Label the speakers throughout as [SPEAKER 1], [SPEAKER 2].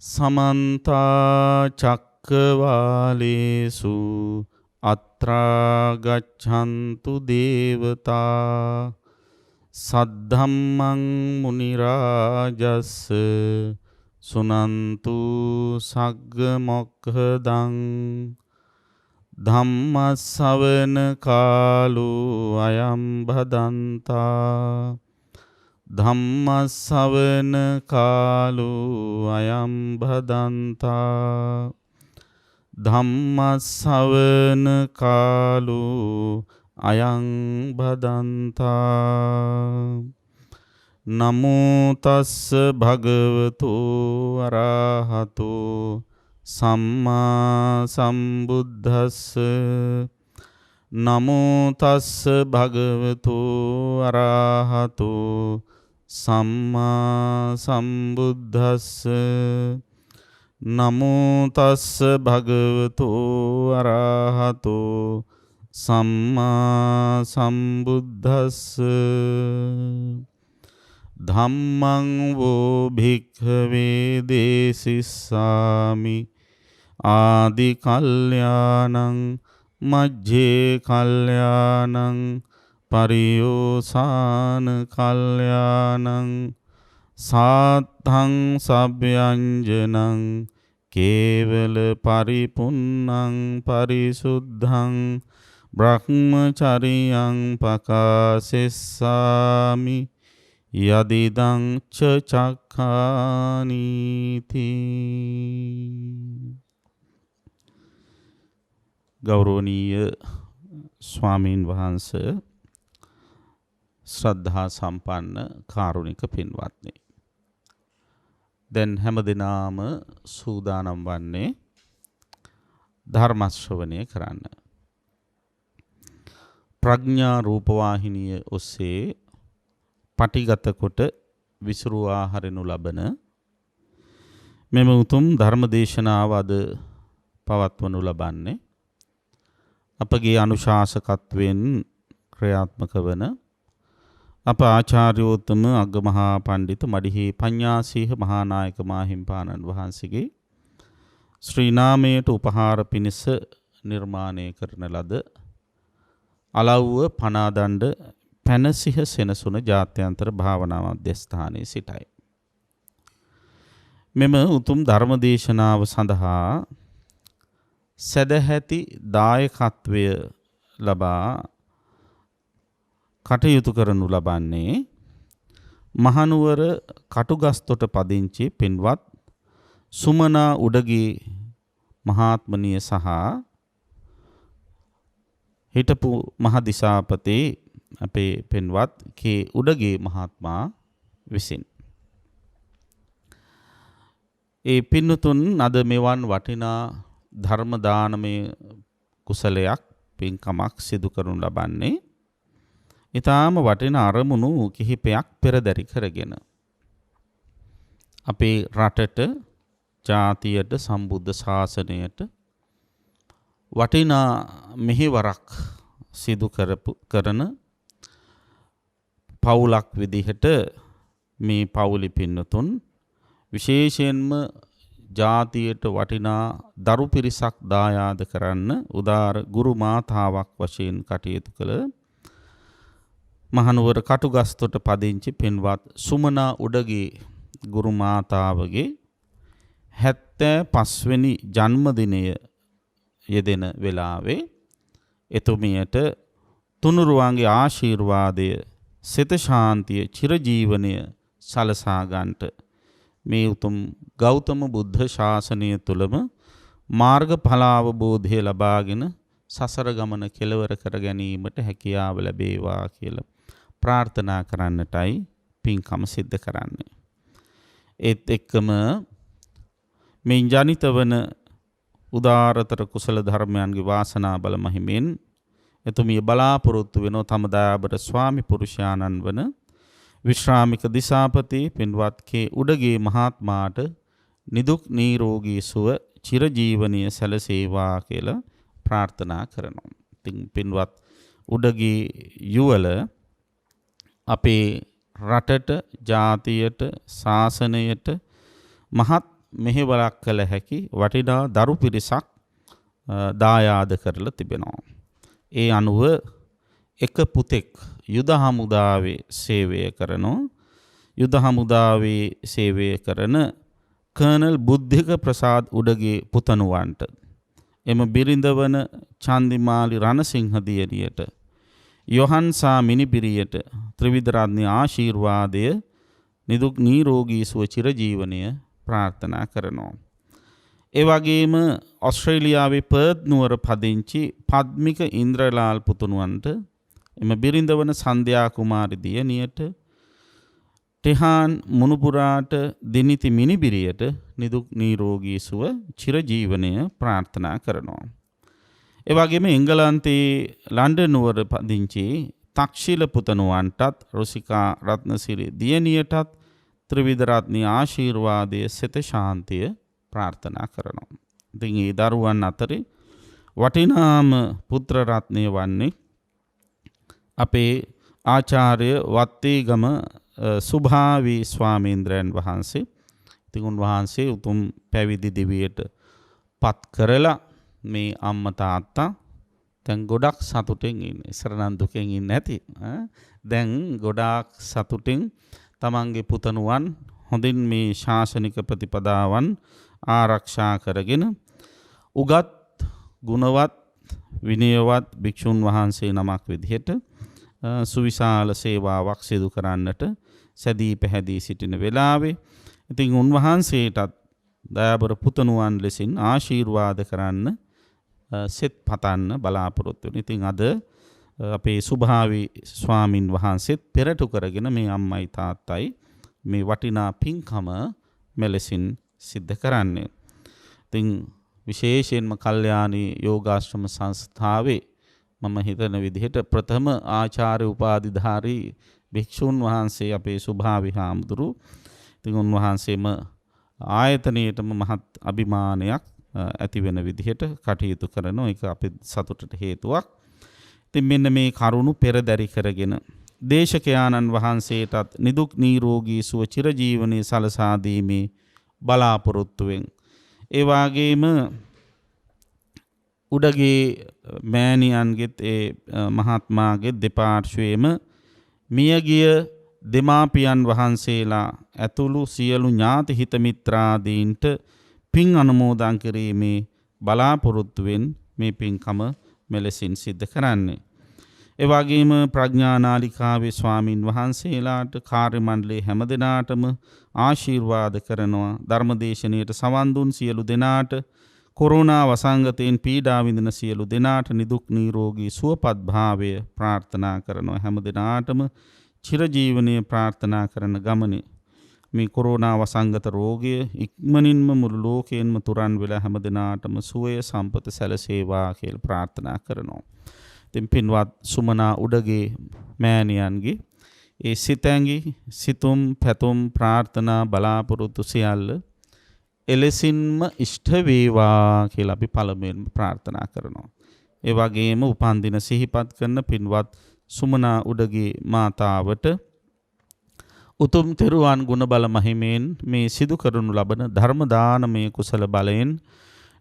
[SPEAKER 1] සමන්ත චක්කවාලේසු අත්‍රා ගච්ඡන්තු දේවතා සද්ධම්මං මුනි රාජස්ස සුනන්තු සග්ග මොක්ඛදං ධම්ම ශ්‍රවණ කාලෝ අයං භදන්තා ධම්ම ශ්‍රවණ කාලෝ අයං භදන්තා ධම්ම ශ්‍රවණ කාලෝ අයං භදන්තා නමෝ තස්ස භගවතු අරහතෝ සම්මා සම්බුද්දස්ස නමෝ තස්ස භගවතු අරහතෝ සම්මා සම්බුද්දස්ස නමෝ තස්ස භගවතු අරහතෝ සම්මා සම්බුද්දස්ස ධම්මං වෝ භික්ඛවේ දේසිස්සාමි ආදි කල්යාණං මජ්ජේ කල්යාණං පරියෝසాన කල්යාණං සාත්තං සබ්යංජනං කේවල පරිපුන්නං පරිසුද්ධං බ්‍රහ්මචරියං පකාසෙස්සාමි යදිදං ච චක්ඛානීති. ගෞරවනීය ස්වාමීන් වහන්සේ, ශ්‍රද්ධා සම්පන්න කාරුණික පින්වත්නි, දැන් හැමදෙනාම සූදානම් වන්නේ ධර්ම ශ්‍රවණය කරන්න. ප්‍රඥා රූපවාහිනිය ඔස්සේ පටිගත කොට විසුරුවා හරිනු ලබන මෙම උතුම් ධර්ම දේශනාව අද පවත්වනු ලබන්නේ අපගේ අනුශාසකත්වයෙන් ක්‍රියාත්මක වන අප ආචාර්යෝත්තම අග්ගමහා පණ්ඩිත මඩිහි පඤ්ඤාසීහ මහානායක මාහිම්පාණන් වහන්සේගේ ශ්‍රී නාමයට උපහාර පිණිස නිර්මාණය කරන ලද අලව්ව පනාදණ්ඩ පැනසිහ සෙනසුන ජාත්‍යන්තර භාවනා මධ්‍යස්ථානයේ සිටයි. මෙම උතුම් ධර්ම දේශනාව සඳහා සදැහැති දායකත්වය ලබා කටයුතු කරනු ලබන්නේ මහනුවර කටුගස්තොට පදිංචි පින්වත් සුමනා උඩගේ මහාත්මනිය සහ හිටපු මහදිසාපති අපේ පින්වත් කේ උඩගේ මහත්මයා විසින්. ඒ පින්තුන් අද මෙවන් වටිනා ධර්ම දානමය කුසලයක් පින්කමක් සිදු කරනු ලබන්නේ ඊටාම වටිනා අරමුණු කිහිපයක් පෙරදරි කරගෙන අපේ රටට, ජාතියට, සම්බුද්ධ ශාසනයට වටිනා මෙහෙවරක් සිදු කරන පවුලක් විදිහට මේ පවුලි පින්නතුන් විශේෂයෙන්ම ජාතියට වටිනා දරු පිරිසක් දායාද කරන්න උදාර ගුරු මාතාවක් වශයෙන් කටයුතු කළ මහනුවර කටුගස්තොට පදිංචි පින්වත් සුමනා උඩගේ ගුරු මාතාවගේ 75 වෙනි ජන්මදිනය යෙදෙන වෙලාවේ එතුමියට තුනුරුවන්ගේ ආශිර්වාදය, සිත ශාන්තිය, චිරජීවනය සලසා ගන්නට මේ උතුම් ගෞතම බුද්ධ ශාසනය තුලම මාර්ගඵල අවබෝධය ලබාගෙන සසර ගමන කෙලවර කර ගැනීමට හැකියාව ලැබේවා කියලා ප්‍රාර්ථනා කරන්නටයි පින්කම සිද්ධ කරන්නේ. ඒත් එක්කම මේ ජනිත වන උදාරතර කුසල ධර්මයන්ගේ වාසනා බල මහිමෙන් එතුමිය බලාපොරොත්තු වෙනෝ තම දයාබර ස්වාමි පුරුෂයාණන් වන විශ්‍රාමික දිසාපති පින්වත් කේ උඩගේ මහත්මයාට නිදුක් නිරෝගී සුව චිරජීවනීය සැලසේවා කියලා ප්‍රාර්ථනා කරනවා. ඉතින් පින්වත් උඩගේ යුවල අපේ රටට, ජාතියට, ශාසනයට මහත් මෙහෙවරක් කළ හැකි වටිනා දරු පිරිසක් දායාද කරලා තිබෙනවා. ඒ අනුව එක පුතෙක් යුද හමුදාවේ සේවය කරනවා. යුද හමුදාවේ සේවය කරන කර්නල් බුද්ධික ප්‍රසාද් උඩගේ පුතණුවන්ට එම බිරිඳ වන චන්දිමාලි රණසිංහ දියණියට යොහන්සා මිනිබිරියට ත්‍රිවිධ රත්න ආශිර්වාදය නිදුක් නිරෝගී සුව චිරජීවනය ප්‍රාර්ථනා කරනවා. ඒ වගේම ඔස්ට්‍රේලියාවේ පර්ත් නුවර පදිංචි පද්මික ඉන්ද්‍රලාල් පුතුණුවන්ට එම බිරිඳ වන සන්ධ්‍යා කුමාරි දියණියට ටෙහාන් මුණුපුරාට දිනිති මිනිබිරියට නිදුක් නිරෝගී සුව චිරජීවනය ප්‍රාර්ථනා කරනවා. ඒ වගේම එංගලන්තයේ ලන්ඩන් නුවර පදිංචි තක්ෂිල පුතණුවන්ටත් රුසිකා රත්නසිරි දියණියටත් ත්‍රිවිධ රත්නී ආශිර්වාදයේ සිත ශාන්තිය ප්‍රාර්ථනා කරනවා. ඉතින් මේ දරුවන් අතරේ වටිනාම පුත්‍ර රත්නය වන්නේ අපේ ආචාර්ය වත්තේගම සුභාවි ස්වාමීන්ද්‍රයන් වහන්සේ. ඉතින් උන්වහන්සේ උතුම් පැවිදි දිවියට පත් කරලා මේ අම්මා තාත්තා දැන් ගොඩක් සතුටින් ඉන්නේ. ඉස්සර නම් දුකෙන් ඉන්නේ නැති. දැන් ගොඩාක් සතුටින් තමන්ගේ පුතණුවන් හොඳින් මේ ශාසනික ප්‍රතිපදාවන් ආරක්ෂා කරගෙන උගත් ගුණවත් විනයවත් භික්ෂුන් වහන්සේ නමක් විදිහට සුවිශාල සේවාවක් සිදු කරන්නට සැදී පැහැදී සිටින වෙලාවේ ඉතින් උන්වහන්සේටත් දයාබර පුතණුවන් ලෙසින් ආශිර්වාද කරන්න සෙත් පතන්න බලාපොරොත්තු වෙන. ඉතින් අද අපේ සුභාවි ස්වාමින් වහන්සේත් පෙරටු කරගෙන මේ අම්මයි තාත්තයි මේ වටිනා පින්කම මෙලෙසින් සිද්ධ කරන්නේ. ඉතින් විශේෂයෙන්ම කල්යාණී යෝගාශ්‍රම සංස්ථාවේ මම හිතන විදිහට ප්‍රථම ආචාර්ය උපාධිධාරී භික්ෂුන් වහන්සේ අපේ සුභාවි හාමුදුරු. ඉතින් උන්වහන්සේම ආයතනයේටම මහත් අභිමානයක් ඇති වෙන විදිහට කටයුතු කරනවා. ඒක අපේ සතුටට හේතුවක්. ඉතින් මෙන්න මේ කරුණු පෙරදරි කරගෙන දේශකයාණන් වහන්සේටත් නිදුක් නිරෝගී සුව චිරජීවනයේ සලසා දීමේ බලාපොරොත්තුවෙන් ඒ වාගේම උඩගේ මෑණියන්ගෙත් ඒ මහත්මාගේ දෙපාර්ශ්වයේම මියගිය දෙමාපියන් වහන්සේලා ඇතුළු සියලු ඥාති හිත මිත්‍රාදීන්ට පින් අනුමෝදන් කිරීමේ බලාපොරොත්තුවෙන් මේ පින්කම මෙලෙසින් සිද්ධ කරන්නේ. ඒ වගේම ප්‍රඥානාලිකාවේ ස්වාමින් වහන්සේලාට කාර්ය මණ්ඩලයේ හැම දෙනාටම ආශිර්වාද කරනවා. ධර්මදේශනයට සවන් දුන් සියලු දෙනාට කොරෝනා වසංගතයෙන් පීඩා විඳින සියලු දෙනාට නිදුක් නිරෝගී සුවපත් භාවය ප්‍රාර්ථනා කරනවා. හැම දෙනාටම චිරජීවනයේ ප්‍රාර්ථනා කරන ගමනේ මේ කොරෝනා වසංගත රෝගය ඉක්මනින්ම මුළු ලෝකයෙන්ම තුරන් වෙලා හැම දිනාටම සුවය සම්පත සැලසේවා කියලා ප්‍රාර්ථනා කරනවා. ඉතින් පින්වත් සුමනා උඩගේ මෑණියන්ගේ ඒ සිතැඟි සිතුම් පැතුම් ප්‍රාර්ථනා බලාපොරොත්තු සියල්ල එලෙසින්ම ඉෂ්ට වේවා කියලා අපි පළමුවෙන්ම ප්‍රාර්ථනා කරනවා. ඒ වගේම උපන්දින සිහිපත් කරන පින්වත් සුමනා උඩගේ මාතාවට උතුම් තෙරුවන් ගුණ බල මහිමෙන් මේ සිදු කරනු ලබන ධර්ම දානමය කුසල බලයෙන්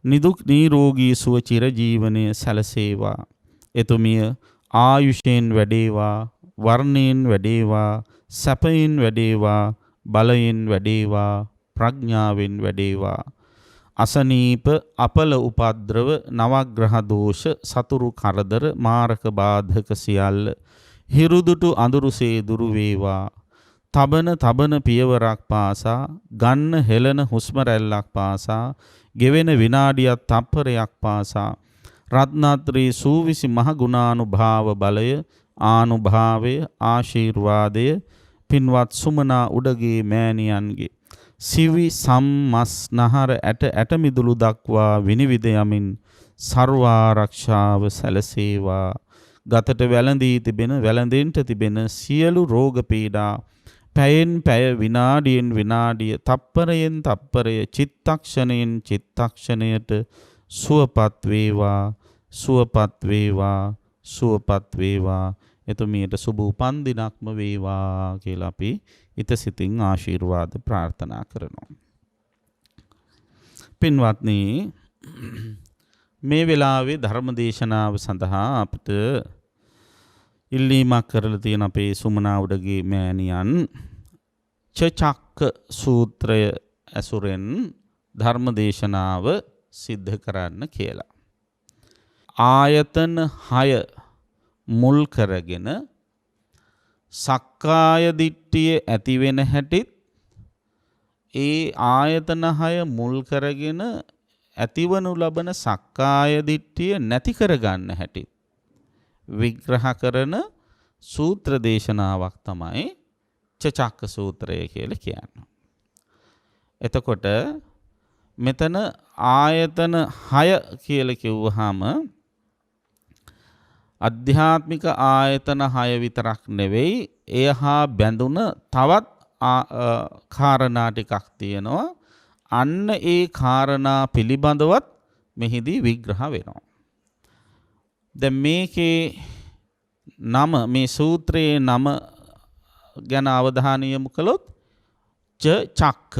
[SPEAKER 1] නිදුක් නිරෝගී සුව චිර ජීවනයේ සැලසේවා. එතුමිය ආයුෂයෙන් වැඩේවා, වර්ණයෙන් වැඩේවා, සැපයෙන් වැඩේවා, බලයෙන් වැඩේවා, ප්‍රඥාවෙන් වැඩේවා. අසනීප අපල උපද්‍රව නවග්‍රහ දෝෂ සතුරු කරදර මාරක බාධක සියල්ල හිරුදුටු අඳුරුසේ දුරු වේවා. තබන පියවරක් පාසා ගන්න හෙළන හුස්ම රැල්ලක් පාසා ගෙවෙන විනාඩියක් තප්පරයක් පාසා රත්නත්‍රී සූවිසි මහ ගුණානුභාව බලය ආනුභාවය ආශිර්වාදය පින්වත් සුමනා උඩගේ මෑණියන්ගේ සිවි සම්මස් නහර ඇට මිදුළු දක්වා විනිවිද යමින් සර්වාරක්ෂාව සැලසේවා. ගතට වැළඳෙන්ට තිබෙන සියලු රෝග පීඩා පැයෙන් පැය විනාඩියෙන් විනාඩිය තප්පරයෙන් තප්පරය චිත්තක්ෂණයෙන් චිත්තක්ෂණයට සුවපත් වේවා සුවපත් වේවා සුවපත් වේවා. එතුමියට සුබ උපන් දිනක්ම වේවා කියලා අපි හිත සිතින් ආශිර්වාද ප්‍රාර්ථනා කරනවා. පින්වත්නි, මේ වෙලාවේ ධර්ම දේශනාව සඳහා අපිට ඉල්ලීමක් කරලා තියෙන අපේ සුමනා උඩගේ මෑණියන් චක්ක සූත්‍රය ඇසුරෙන් ධර්ම දේශනාව සිද්ධ කරන්න කියලා. ආයතන 6 මුල් කරගෙන සක්කාය දිට්ඨිය ඇති වෙන හැටිත් ඒ ආයතන 6 මුල් කරගෙන ඇතිවනු ලබන සක්කාය දිට්ඨිය නැති කරගන්න හැටිත් විග්‍රහ කරන සූත්‍ර දේශනාවක් තමයි චක්ක සූත්‍රය කියලා කියන්නේ. එතකොට මෙතන ආයතන 6 කියලා කිව්වහම අධ්‍යාත්මික ආයතන 6 විතරක් නෙවෙයි, එය හා බැඳුන තවත් කාරණා ටිකක් තියෙනවා. අන්න ඒ කාරණා පිළිබඳවත් මෙහිදී විග්‍රහ වෙනවා. දැන් මේකේ නම, මේ සූත්‍රයේ නම ගැන අවධානය යොමු කළොත් චක්ක,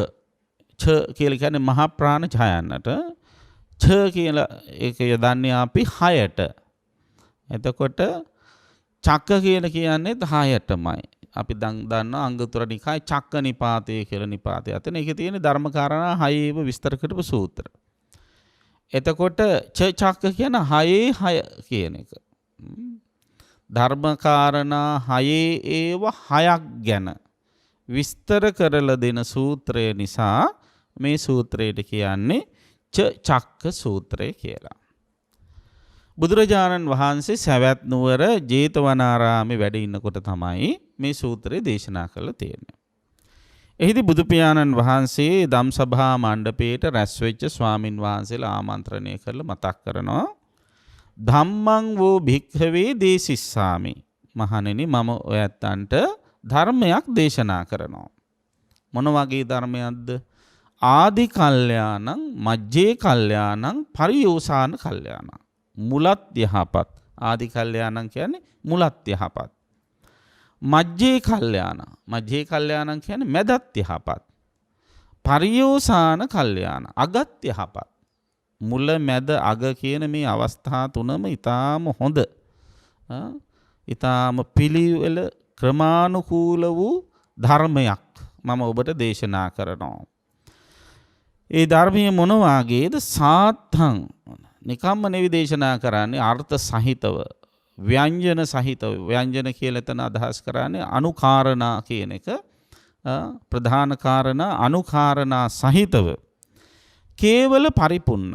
[SPEAKER 1] ච කියලා කියන්නේ මහා ප්‍රාණ ඡායන්නට, ච කියලා ඒක යදන්නේ අපි 6ට. එතකොට චක්ක කියලා කියන්නේ 6ටමයි. අපි දන්නා අංගුත්තර නිකාය චක්ක නිපාතය කියලා නිපාතය. අතන ඒකේ තියෙන ධර්මකාරණා 6ේව විස්තර කරපු සූත්‍ර. එතකොට චක්ක කියන 6 කියන එක. ධර්මකාරණා 6ක් ගැන විස්තර කරලා දෙන සූත්‍රය නිසා මේ සූත්‍රයට කියන්නේ චක්ක සූත්‍රය කියලා. බුදුරජාණන් වහන්සේ සවැත් නුවර ජේතවනාරාමේ වැඩ ඉන්නකොට තමයි මේ සූත්‍රය දේශනා කළා තියෙන්නේ. එහිදී බුදු පියාණන් වහන්සේ ධම්සභා මණ්ඩපයේට රැස් වෙච්ච ස්වාමින් වහන්සේලා ආමන්ත්‍රණය කරලා මතක් කරනවා, ධම්මං වූ භික්ඛවේ දේසිස්සාමි. මහණෙනි, මම ඔයත්තන්ට ධර්මයක් දේශනා කරනවා. මොන වගේ ධර්මයක්ද? ආදි කල්යාණං, මජ්ජේ කල්යාණං, පරියෝසాన කල්යාණං. මුලත් යහපත්. ආදි කල්යාණං කියන්නේ මුලත් යහපත්. මජ්ජේ කල්යාණ, මජ්ජේ කල්යාණං කියන්නේ මැදත් යහපත්. පරියෝසాన කල්යාණ, අගත් යහපත්. මුල මැද අග කියන මේ අවස්ථා තුනම ඊටාම හොඳ, ඊටාම පිළිවෙල ක්‍රමානුකූල වූ ධර්මයක් මම ඔබට දේශනා කරනවා. ඒ ධර්මයේ මොන වාගේද? සාත්තං, නිකම්ම නෙවි දේශනා කරන්නේ, අර්ථ සහිතව, ව්‍යංජන සහිතව. ව්‍යංජන කියලා එතන අදහස් කරන්නේ අනුකාරණා කියන එක. ප්‍රධාන කාරණා අනුකාරණා සහිතව. කේවල පරිපුන්නං.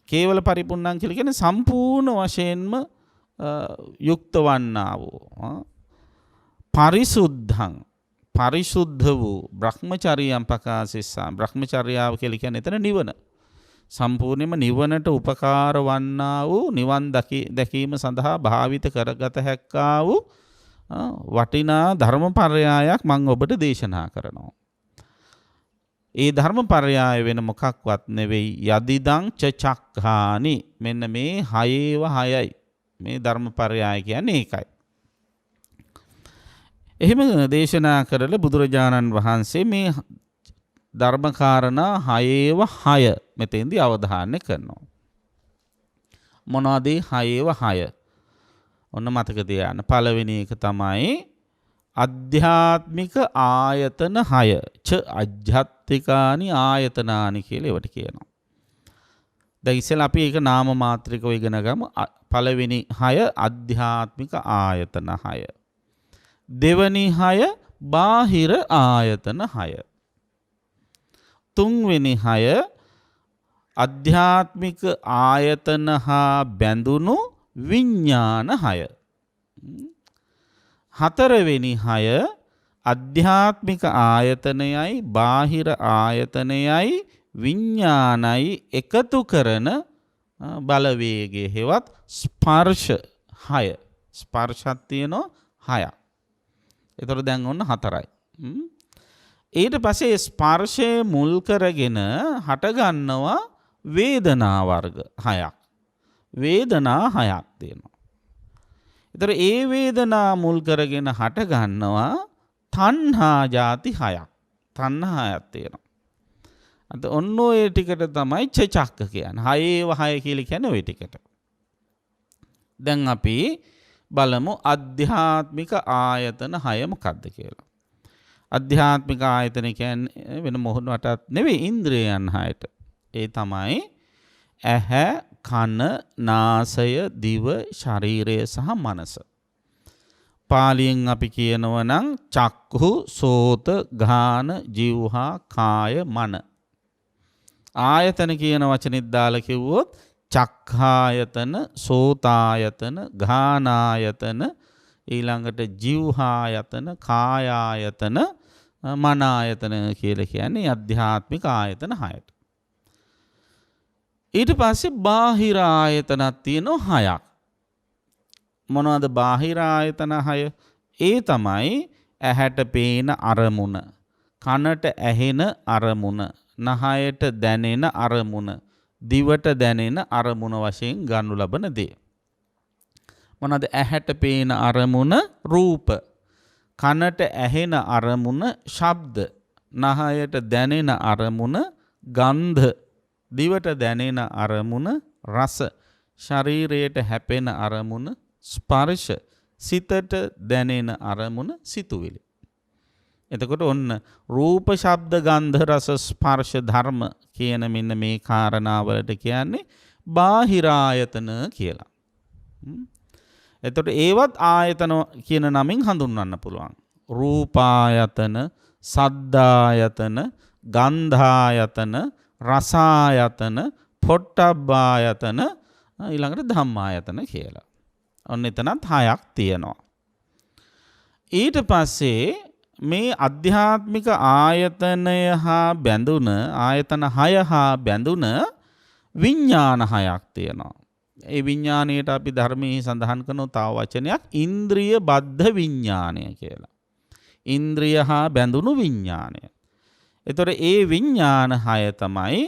[SPEAKER 1] කේවල පරිපුන්නං කියලා කියන්නේ සම්පූර්ණ වශයෙන්ම යුක්ත වන්නා වූ, පරිසුද්ධං, පරිසුද්ධ වූ, බ්‍රහ්මචර්යයන් පකාසෙස්සා. බ්‍රහ්මචර්යාව කියලා කියන්නේ එතන නිවන. සම්පූර්ණයෙන්ම නිවනට උපකාර වන්නා වූ, නිවන් දැකීම සඳහා භාවිත කරගත හැක්කා වූ වටිනා ධර්මපර්යායක් මම ඔබට දේශනා කරනවා. ඒ ධර්මපර්යාය වෙන මොකක්වත් නෙවෙයි, යදිදං චක්ඛානි. මෙන්න මේ 6යි. මේ ධර්මපර්යාය කියන්නේ ඒකයි. එහෙම දේශනා කරලා බුදුරජාණන් වහන්සේ මේ ධර්මකාරණා 6 මෙතෙන්දී අවධානය කරනවා. මොනවද 6? ඔන්න මතක තියාගන්න. පළවෙනි එක තමයි අධ්‍යාත්මික ආයතන 6. අජ්ජත්තිකානි ආයතනානි කියලා ඒවට කියනවා. දැන් ඉස්සෙල්ලා අපි ඒක නාම මාත්‍රිකව ඉගෙන ගමු. පළවෙනි 6 අධ්‍යාත්මික ආයතන 6. දෙවැනි 6 බාහිර ආයතන 6. තුන්වෙනි 6 අධ්‍යාත්මික ආයතන හා බැඳුණු විඥාන 6. හතරවෙනි 6 අධ්‍යාත්මික ආයතනයයි බාහිර ආයතනයයි විඥානයි එකතු කරන බලවේගයේ හේවත් ස්පර්ශ 6. ස්පර්ශත් තියෙනවා 6ක්. ඒතර දැන් ඔන්න 4යි. ඊට පස්සේ ස්පර්ශයේ මුල් කරගෙන හටගන්නවා වේදනා වර්ග 6ක්. වේදනා 6ක් තියෙනවා. ඒතර ඒ වේදනා මුල් කරගෙන හටගන්නවා තණ්හා ಜಾති 6ක්. තණ්හා 6ක් තියෙනවා. අද ඔන්න ඔය ටිකට තමයි චක්ක කියන්නේ. හයේ වහය කියලා කියන්නේ ඔය ටිකට. දැන් අපි බලමු අධ්‍යාත්මික ආයතන 6 මොකක්ද කියලා. අධ්‍යාත්මික ආයතන කියන්නේ වෙන මොහොතටත් නෙවෙයි ඉන්ද්‍රියයන් 6ට. ඒ තමයි ඇහැ, කන, නාසය, දිව, ශරීරය සහ මනස. පාලියෙන් අපි කියනවා නම් චක්ඛු, සෝත, ගාන, જીවහා, කාය, මන. ආයතන කියන වචනෙත් දාලා කිව්වොත් චක්ඛායතන, සෝතායතන, ගානායතන, ඊළඟට જીවහායතන, කායායතන, මනායතන කියලා කියන්නේ අධ්‍යාත්මික ආයතන 6ට. ඊට පස්සේ බාහිර ආයතනක් තියෙනවා 6ක්. මොනවද බාහිර ආයතන 6? ඒ තමයි ඇහැට පේන අරමුණ, කනට ඇහෙන අරමුණ, නහයට දැනෙන අරමුණ, දිවට දැනෙන අරමුණ වශයෙන් ගන්නු ලබන දේ. මොනවද ඇහැට පේන අරමුණ? රූප. කනට ඇහෙන අරමුණ ශබ්ද. නහයට දැනෙන අරමුණ ගන්ධ. දිවට දැනෙන අරමුණ රස. ශරීරයට හැපෙන අරමුණ ස්පර්ශ. සිතට දැනෙන අරමුණ සිතුවිලි. එතකොට ඔන්න රූප, ශබ්ද, ගන්ධ, රස, ස්පර්ශ, ධර්ම කියන මෙන්න මේ කාරණාවලට කියන්නේ බාහිර ආයතන කියලා. එතකොට ඒවත් ආයතන කියන නමින් හඳුන්වන්න පුළුවන්. රූපායතන, සද්ධායතන, ගන්ධායතන, රසායතන, පොට්ටබ්බායතන, ඊළඟට ධම්මායතන කියලා. ඔන්න එතනත් 6ක් තියෙනවා. ඊට පස්සේ මේ අධ්‍යාත්මික ආයතනය හා බැඳුන ආයතන 6 හා බැඳුන විඥාන 6ක් තියෙනවා. ඒ විඥාණයට අපි ධර්මයේ සඳහන් කරන තව වචනයක් ඉන්ද්‍රිය බද්ධ විඥානය කියලා. ඉන්ද්‍රිය හා බැඳුණු විඥානය. එතකොට ඒ විඥාන 6 තමයි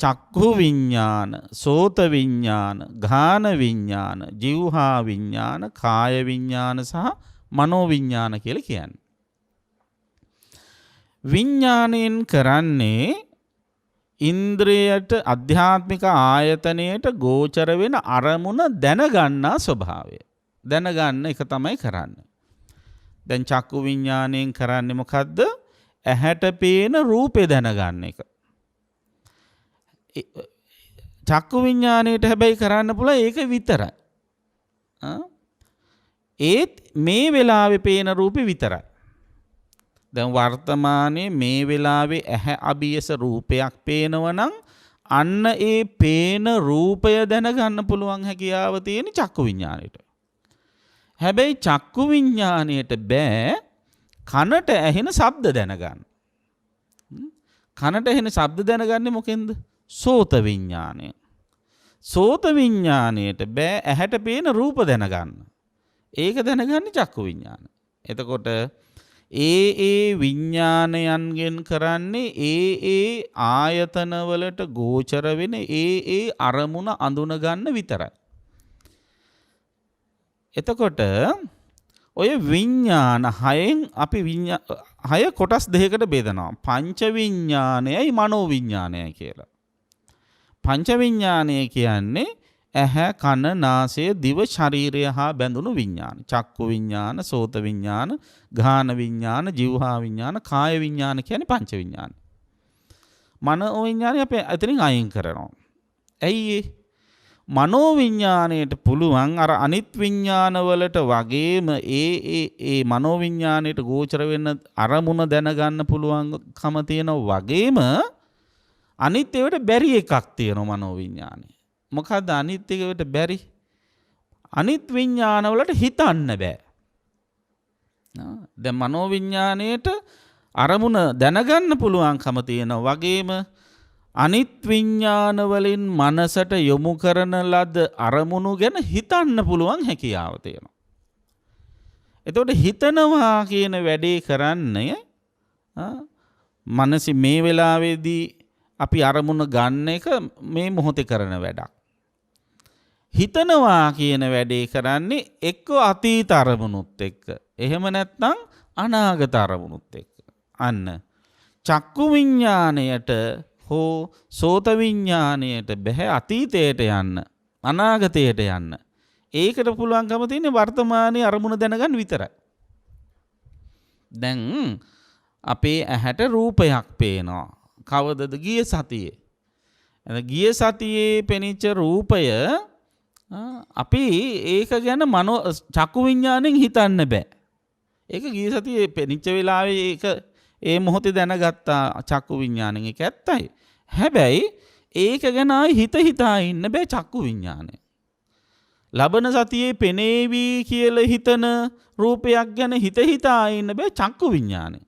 [SPEAKER 1] චක්ඛු විඥාන, සෝත විඥාන, ගාන විඥාන, જીවහා විඥාන, කාය විඥාන සහ මනෝ විඥාන කියලා කියන්නේ. විඥාණයෙන් කරන්නේ ඉන්ද්‍රියට අධ්‍යාත්මික ආයතනයට ගෝචර වෙන අරමුණ දැනගන්නා ස්වභාවය. දැනගන්න එක තමයි කරන්නේ. දැන් චක්කු විඥාණයෙන් කරන්නේ මොකද්ද? ඇහැට පේන රූපේ දැනගන්න එක. චක්කු විඥාණයට හැබැයි කරන්න පුළුවන් ඒක විතරයි. ඒත් මේ වෙලාවේ පේන රූපේ විතරයි. දැන් වර්තමානයේ මේ වෙලාවේ ඇහැ අභියස රූපයක් පේනවනම් අන්න ඒ පේන රූපය දැනගන්න පුළුවන් හැකියාව තියෙන චක්කු විඥාණයට. හැබැයි චක්කු විඥාණයට බෑ කනට ඇහෙන ශබ්ද දැනගන්න. කනට ඇහෙන ශබ්ද දැනගන්නේ මොකෙන්ද? සෝත විඥාණය. සෝත විඥාණයට බෑ ඇහැට පේන රූප දැනගන්න. ඒක දැනගන්නේ චක්කු විඥාණය. එතකොට ඒ විඥානයන්ගෙන් කරන්නේ ඒ ආයතනවලට ගෝචර වෙන ඒ අරමුණ අඳුන ගන්න විතරයි. එතකොට ඔය විඥාන 6න් අපි 6 කොටස් දෙකකට බෙදනවා. පංච විඥානයයි මනෝ විඥානයයි කියලා. පංච විඥානය කියන්නේ ඇහැ, කන, නාසය, දිව, ශරීරය හා බැඳුණු විඥාන. චක්කු විඥාන, සෝත විඥාන, ගාන විඥාන, જીවහා විඥාන, කාය විඥාන කියන්නේ පංච විඥාන. මනෝ විඥානය අපි එතනින් අයින් කරනවා. ඇයි ඒ? මනෝ විඥාණයට පුළුවන් අර අනිත් විඥාන වලට වගේම ඒ මනෝ විඥාණයට ගෝචර වෙන්න අරමුණ දැනගන්න පුළුවන්කම තියෙන වගේම අනිත් ඒවට බැරි එකක් තියෙනවා මනෝ විඥානේ. මොකද්ද අනිත් ඒවට බැරි? අනිත් විඥාන වලට හිතන්න බෑ. දැන් මනෝ විඥාණයට අරමුණ දැනගන්න පුළුවන්කම තියෙන වගේම අනිත් විඥාන වලින් මනසට යොමු කරන ලද අරමුණු ගැන හිතන්න පුළුවන් හැකියාව තියෙනවා. එතකොට හිතනවා කියන වැඩේ කරන්නේ මනස මේ වෙලාවේදී අපි අරමුණ ගන්න එක මේ මොහොතේ කරන වැඩක්. හිතනවා කියන වැඩේ කරන්නේ එක්ක අතීත අරමුණුත් එක්ක. එහෙම නැත්නම් අනාගත අරමුණුත් එක්ක. අන්න චක්කු විඥාණයට හෝ සෝත විඥාණයට බැහැ අතීතයට යන්න අනාගතයට යන්න. ඒකට පුළුවන්කම තියෙන්නේ වර්තමානයේ අරමුණ දැනගන්න විතරයි. දැන් අපේ ඇහැට රූපයක් පේනවා. කවදද? ගිය සතියේ. ගිය සතියේ පෙනිච්ච රූපය අපි ඒක ගැන චක්කු විඥාණයෙන් හිතන්න බෑ. ඒක ගිය සතියේ පෙනිච්ච වෙලාවේ ඒක ඒ මොහොතේ දැනගත්තා චක්කු විඥාණයෙන්. ඒක ඇත්තයි. හැබැයි ඒක ගැන ආයි හිතා ඉන්න බෑ චක්කු විඥාණය. ලබන සතියේ පෙනේවි කියලා හිතන රූපයක් ගැන හිතා ඉන්න බෑ චක්කු විඥාණය.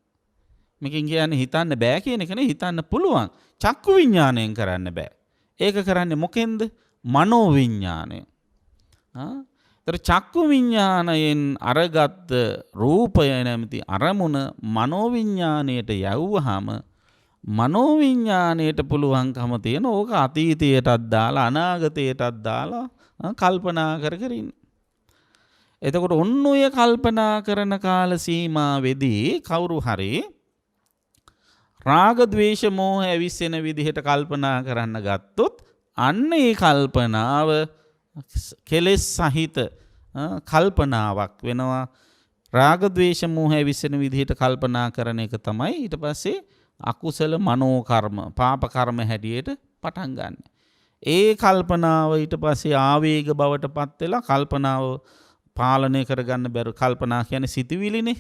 [SPEAKER 1] මේකෙන් කියන්නේ හිතන්න බෑ කියන එක නේ, හිතන්න පුළුවන්. චක්කු විඥාණයෙන් කරන්න බෑ. ඒක කරන්නේ මොකෙන්ද? මනෝ විඥාණය. තර චක්කු විඥාණයෙන් අරගත් රූපය නැමැති අරමුණ මනෝ විඥාණයට යවුවාම මනෝ විඥාණයට පුළුවන්කම තියෙන ඕක අතීතයටත් දාලා අනාගතයටත් දාලා කල්පනා කර ඉන්න. එතකොට ඔන්න ඔය කල්පනා කරන කාල සීමාවෙදී කවුරු හරි රාග ද්වේෂ මෝහ ඇවිස්සෙන විදිහට කල්පනා කරන්න ගත්තොත් අන්න ඒ කල්පනාව කෙලෙස් සහිත කල්පනාවක් වෙනවා. රාග ද්වේෂ මෝහ ඇවිස්සෙන විදිහට කල්පනා කරන එක තමයි ඊට පස්සේ අකුසල මනෝ කර්ම පාප කර්ම හැටියට පටන් ගන්න. ඒ කල්පනාව ඊට පස්සේ ආවේග බවට පත් වෙලා කල්පනාව පාලනය කරගන්න බැරි. කල්පනා කියන්නේ සිතුවිලිනේ.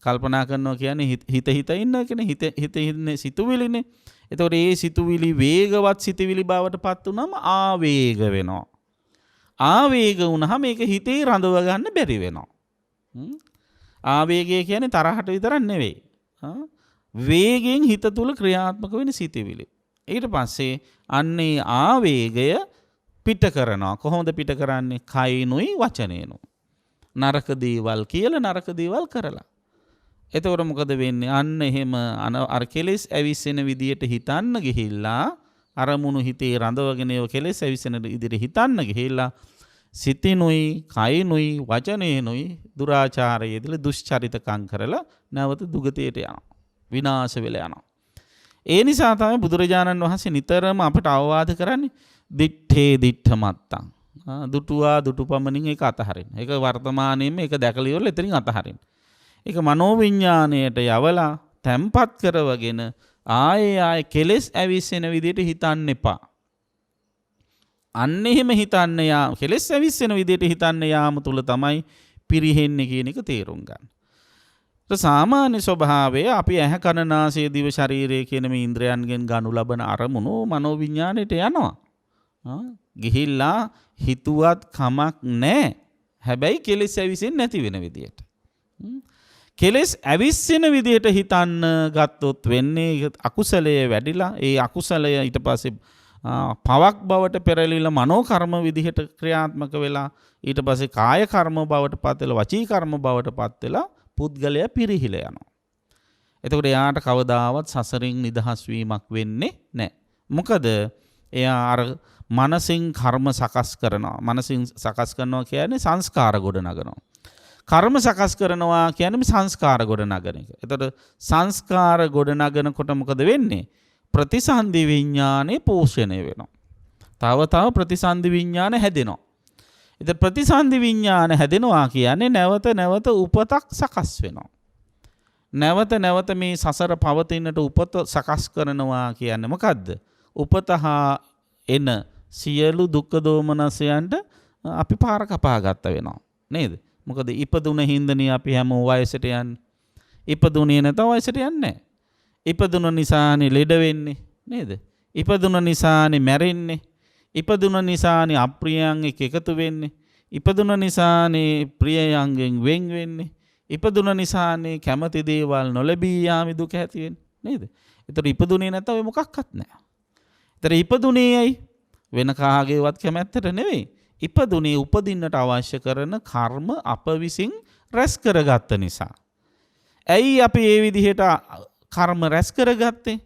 [SPEAKER 1] කල්පනා කරනවා කියන්නේ හිත ඉන්න කියන්නේ හිත ඉන්නේ සිතුවිලිනේ. එතකොට ඒ සිතුවිලි වේගවත් සිතුවිලි බවට පත් වුනම ආවේග වෙනවා. ආවේග වුණාම මේක හිතේ රඳව ගන්න බැරි වෙනවා. ආවේගය කියන්නේ තරහට විතරක් නෙවෙයි. වේගෙන් හිත තුල ක්‍රියාත්මක වෙන සිතුවිලි. ඊට පස්සේ අන්නේ ආවේගය පිට කරනවා. කොහොමද පිට කරන්නේ? කයිනුයි වචනේනුයි. නරක දේවල් කියලා නරක දේවල් කරලා. එතකොට මොකද වෙන්නේ? අන්න එහෙම අර කෙලෙස් ඇවිස්සෙන විදියට හිතන්න ගිහිල්ලා අරමුණු හිතේ රඳවගෙන ඒ කෙලෙස් ඇවිස්සෙන විදියට හිතන්න ගිහිල්ලා සිතිනුයි කයිනුයි වචනේනුයි දුරාචාරයේදී දුෂ්චරිතකම් කරලා නැවත දුගතියට යනවා. විනාශ වෙලා යනවා. ඒ නිසා තමයි බුදුරජාණන් වහන්සේ නිතරම අපට අවවාද කරන්නේ දිත්තේ දිත්ත මත්තං. දුටුවා දුටු පමණින් ඒක අතහරින්න. ඒක වර්තමානයේම ඒක දැකලා ඉවරලා එතනින් අතහරින්න. ඒක මනෝවිඤ්ඤාණයට යවලා තැම්පත් කරවගෙන ආයේ කෙලෙස් ඇවිස්සෙන විදිහට හිතන්න එපා. අන්න එහෙම හිතන්න කෙලෙස් ඇවිස්සෙන විදිහට හිතන්න යාම තුල තමයි පිරිහෙන්නේ කියන එක තේරුම් ගන්න. සාමාන්‍ය ස්වභාවය අපි ඇහැ කන නාසය දිව ශරීරය කියන මේ ඉන්ද්‍රයන්ගෙන් ගනු ලබන අරමුණු මනෝවිඤ්ඤාණයට යනවා. ගිහිල්ලා හිතුවත් කමක් නැහැ. හැබැයි කෙලෙස් ඇවිස්සෙන්නේ නැති වෙන විදිහට. කෙලෙස් ඇවිස්සෙන විදිහට හිතන්න ගත්තොත් වෙන්නේ අකුසලයේ වැඩිලා ඒ අකුසලය ඊට පස්සේ පවක් බවට පෙරලිලා මනෝ කර්ම විදිහට ක්‍රියාත්මක වෙලා ඊට පස්සේ කාය කර්ම බවට පත් වෙලා වචී කර්ම බවට පත් වෙලා පුද්ගලයා පිරිහිලා යනවා. එතකොට එයාට කවදාවත් සසරින් නිදහස් වීමක් වෙන්නේ නැහැ. මොකද එයා අර මනසින් කර්ම සකස් කරනවා. මනසින් සකස් කරනවා කියන්නේ සංස්කාර ගොඩ නගනවා. කර්ම සකස් කරනවා කියන්නේ සංස්කාර ගොඩ නගන එක. එතකොට සංස්කාර ගොඩ නගනකොට මොකද වෙන්නේ? ප්‍රතිසන්දි විඥානේ පෝෂණය වෙනවා. තව ප්‍රතිසන්දි විඥාන හැදෙනවා. ඉතින් ප්‍රතිසන්දි විඥාන හැදෙනවා කියන්නේ නැවත උපතක් සකස් වෙනවා. නැවත මේ සසර පවතිනට උපත සකස් කරනවා කියන්නේ මොකද්ද? උපතහා එන සියලු දුක්ඛ දෝමනසයන්ට අපි පාර කපා ගත්ත වෙනවා. නේද? මොකද ඉපදුන හින්දනේ අපි හැමෝම වයසට යන්නේ. ඉපදුනේ නැතව වයසට යන්නේ නැහැ. ඉපදුන නිසානේ ලෙඩ වෙන්නේ. නේද? ඉපදුන නිසානේ මැරෙන්නේ. ඉපදුන නිසානේ අප්‍රියයන් එක්ක එකතු වෙන්නේ. ඉපදුන නිසානේ ප්‍රියයන්ගෙන් වෙන් වෙන්නේ. ඉපදුන නිසානේ කැමති දේවල් නොලැබී යාමි දුක ඇති වෙන්නේ. නේද? ඒතර ඉපදුනේ නැතව මොකක්වත් නැහැ. ඒතර ඉපදුනේ ඇයි? වෙන කාගේවත් කැමැත්තට නෙවෙයි. ඉපදුනේ උපදින්නට අවශ්‍ය කරන කර්ම අප විසින් රැස් කරගත්ත නිසා. ඇයි අපි මේ විදිහට කර්ම රැස් කරගත්තේ?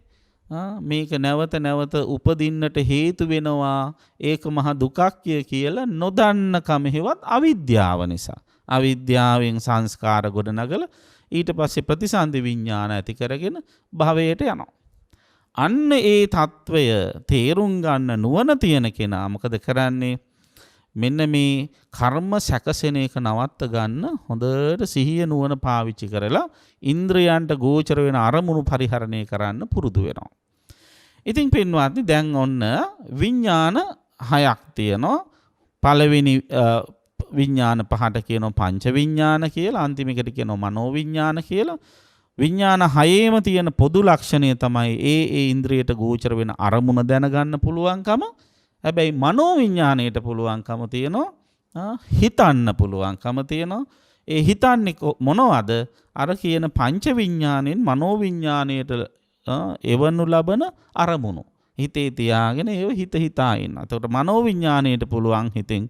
[SPEAKER 1] මේක නැවත උපදින්නට හේතු වෙනවා. ඒක මහ දුකක් කියලා නොදන්නකම හේවත් අවිද්‍යාව නිසා. අවිද්‍යාවෙන් සංස්කාර ගොඩනගලා ඊට පස්සේ ප්‍රතිසන්දි විඥාන ඇති කරගෙන භවයට යනවා. අන්න ඒ తত্ত্বය තේරුම් ගන්න නුවණ තියෙන කෙනා මොකද කරන්නේ? මෙන්න මේ කර්ම සැකසෙන එක නවත්ත ගන්න හොඳට සිහිය නුවණ පාවිච්චි කරලා ඉන්ද්‍රයන්ට ගෝචර වෙන අරමුණු පරිහරණය කරන්න පුරුදු වෙනවා. ඉතින් පින්වත්නි දැන් ඔන්න විඥාන හයක් තියෙනවා. පළවෙනි විඥාන පහට කියනවා පංච විඥාන කියලා, අන්තිමකට කියනවා මනෝ විඥාන කියලා. විඥාන හයේම තියෙන පොදු ලක්ෂණය තමයි ඒ ඉන්ද්‍රියට ගෝචර වෙන අරමුණ දැනගන්න පුළුවන්කම. හැබැයි මනෝ විඥාණයට පුළුවන්කම තියෙනවා හිතන්න පුළුවන්කම තියෙනවා. ඒ හිතන්නේ මොනවද? අර කියන පංච විඥාණයෙන් මනෝ විඥාණයට එවනු ලබන අරමුණු හිතේ තියාගෙන ඒව හිත හිතා ඉන්න. එතකොට මනෝ විඥාණයට පුළුවන් හිතෙන්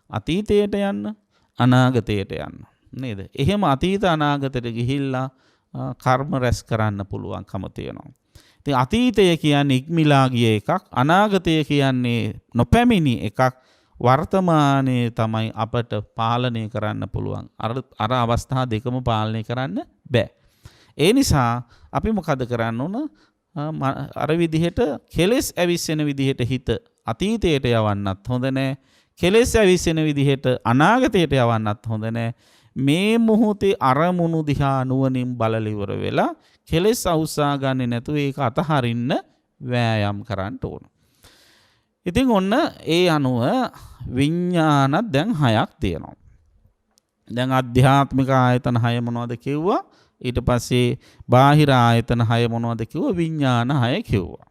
[SPEAKER 1] අතීතයට යන්න, අනාගතයට යන්න. නේද? එහෙම අතීත අනාගතයට ගිහිල්ලා කර්ම රැස් කරන්න පුළුවන්කම තියෙනවා. ඉතින් අතීතය කියන්නේ ඉක්මලා ගිය එකක්, අනාගතය කියන්නේ නොපැමිණි එකක්, වර්තමානයේ තමයි අපට පාලනය කරන්න පුළුවන්. අර අවස්ථා දෙකම පාලනය කරන්න බෑ. ඒ නිසා අපි මොකද කරන්න ඕන? අර විදිහට කෙලෙස් ඇවිස්සෙන විදිහට හිත අතීතයට යවන්නත් හොඳ නැහැ. කෙලෙස් ඇවිස්සෙන විදිහට අනාගතයට යවන්නත් හොඳ නැහැ. මේ මොහොතේ අරමුණු දිහා නුවණින් බලලා ඉවර වෙලා කෙලෙස් අවුස්සා ගන්නේ නැතුව ඒක අතහරින්න වෑයම් කරන්න ඕන. ඉතින් ඔන්න ඒ අනුව විඥානත් දැන් 6ක් තියෙනවා. දැන් අධ්‍යාත්මික ආයතන 6 මොනවද කිව්වා? ඊට පස්සේ බාහිර ආයතන 6 මොනවද කිව්වා? විඥාන 6 කිව්වා.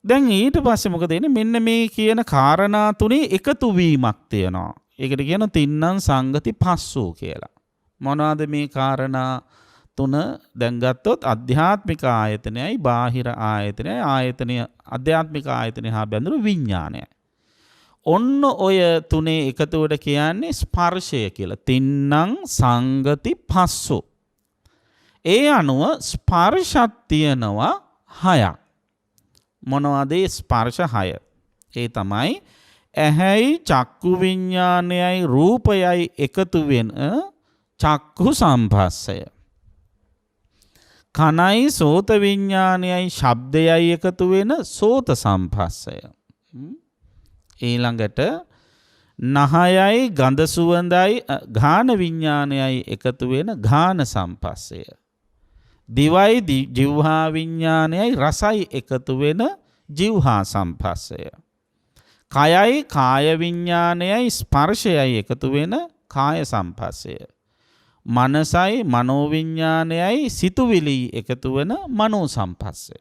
[SPEAKER 1] දැන් ඊට පස්සේ මොකද වෙන්නේ? මෙන්න මේ කියන කාරණා තුනේ එකතු වීමක් තියෙනවා. ඒකට කියන තින්නම් සංගති පස්සෝ කියලා. මොනවද මේ කාරණා තුන? දැන් ගත්තොත් අධ්‍යාත්මික ආයතනයයි බාහිර ආයතනය අධ්‍යාත්මික ආයතනය හා බැඳුණු විඥානයයි. ඔන්න ඔය තුනේ එකතුවට කියන්නේ ස්පර්ශය කියලා. තින්නම් සංගති පස්සෝ. ඒ අනුව ස්පර්ශත් තියෙනවා 6ක්. මොනවද ස්පර්ශ 6? ඒ තමයි ඇහැයි චක්කු විඥානයයි රූපයයි එකතු වෙන චක්කු සම්පස්සය. කනයි සෝත විඥානයයි ශබ්දයයි එකතු වෙන සෝත සම්පස්සය. ඊළඟට නහයයි ගඳ සුවඳයි ගාන විඥානයයි එකතු වෙන ගාන සම්පස්සය. දිවයි ජීවහා විඥානයයි රසයි එකතු වෙන ජීවහා සම්පස්සය. කයයි කාය විඥානයයි ස්පර්ශයයි එකතු වෙන කාය සම්පස්සය. මනසයි මනෝ විඥානයයි සිතුවිලි එකතු වෙන මනෝ සම්පස්සය.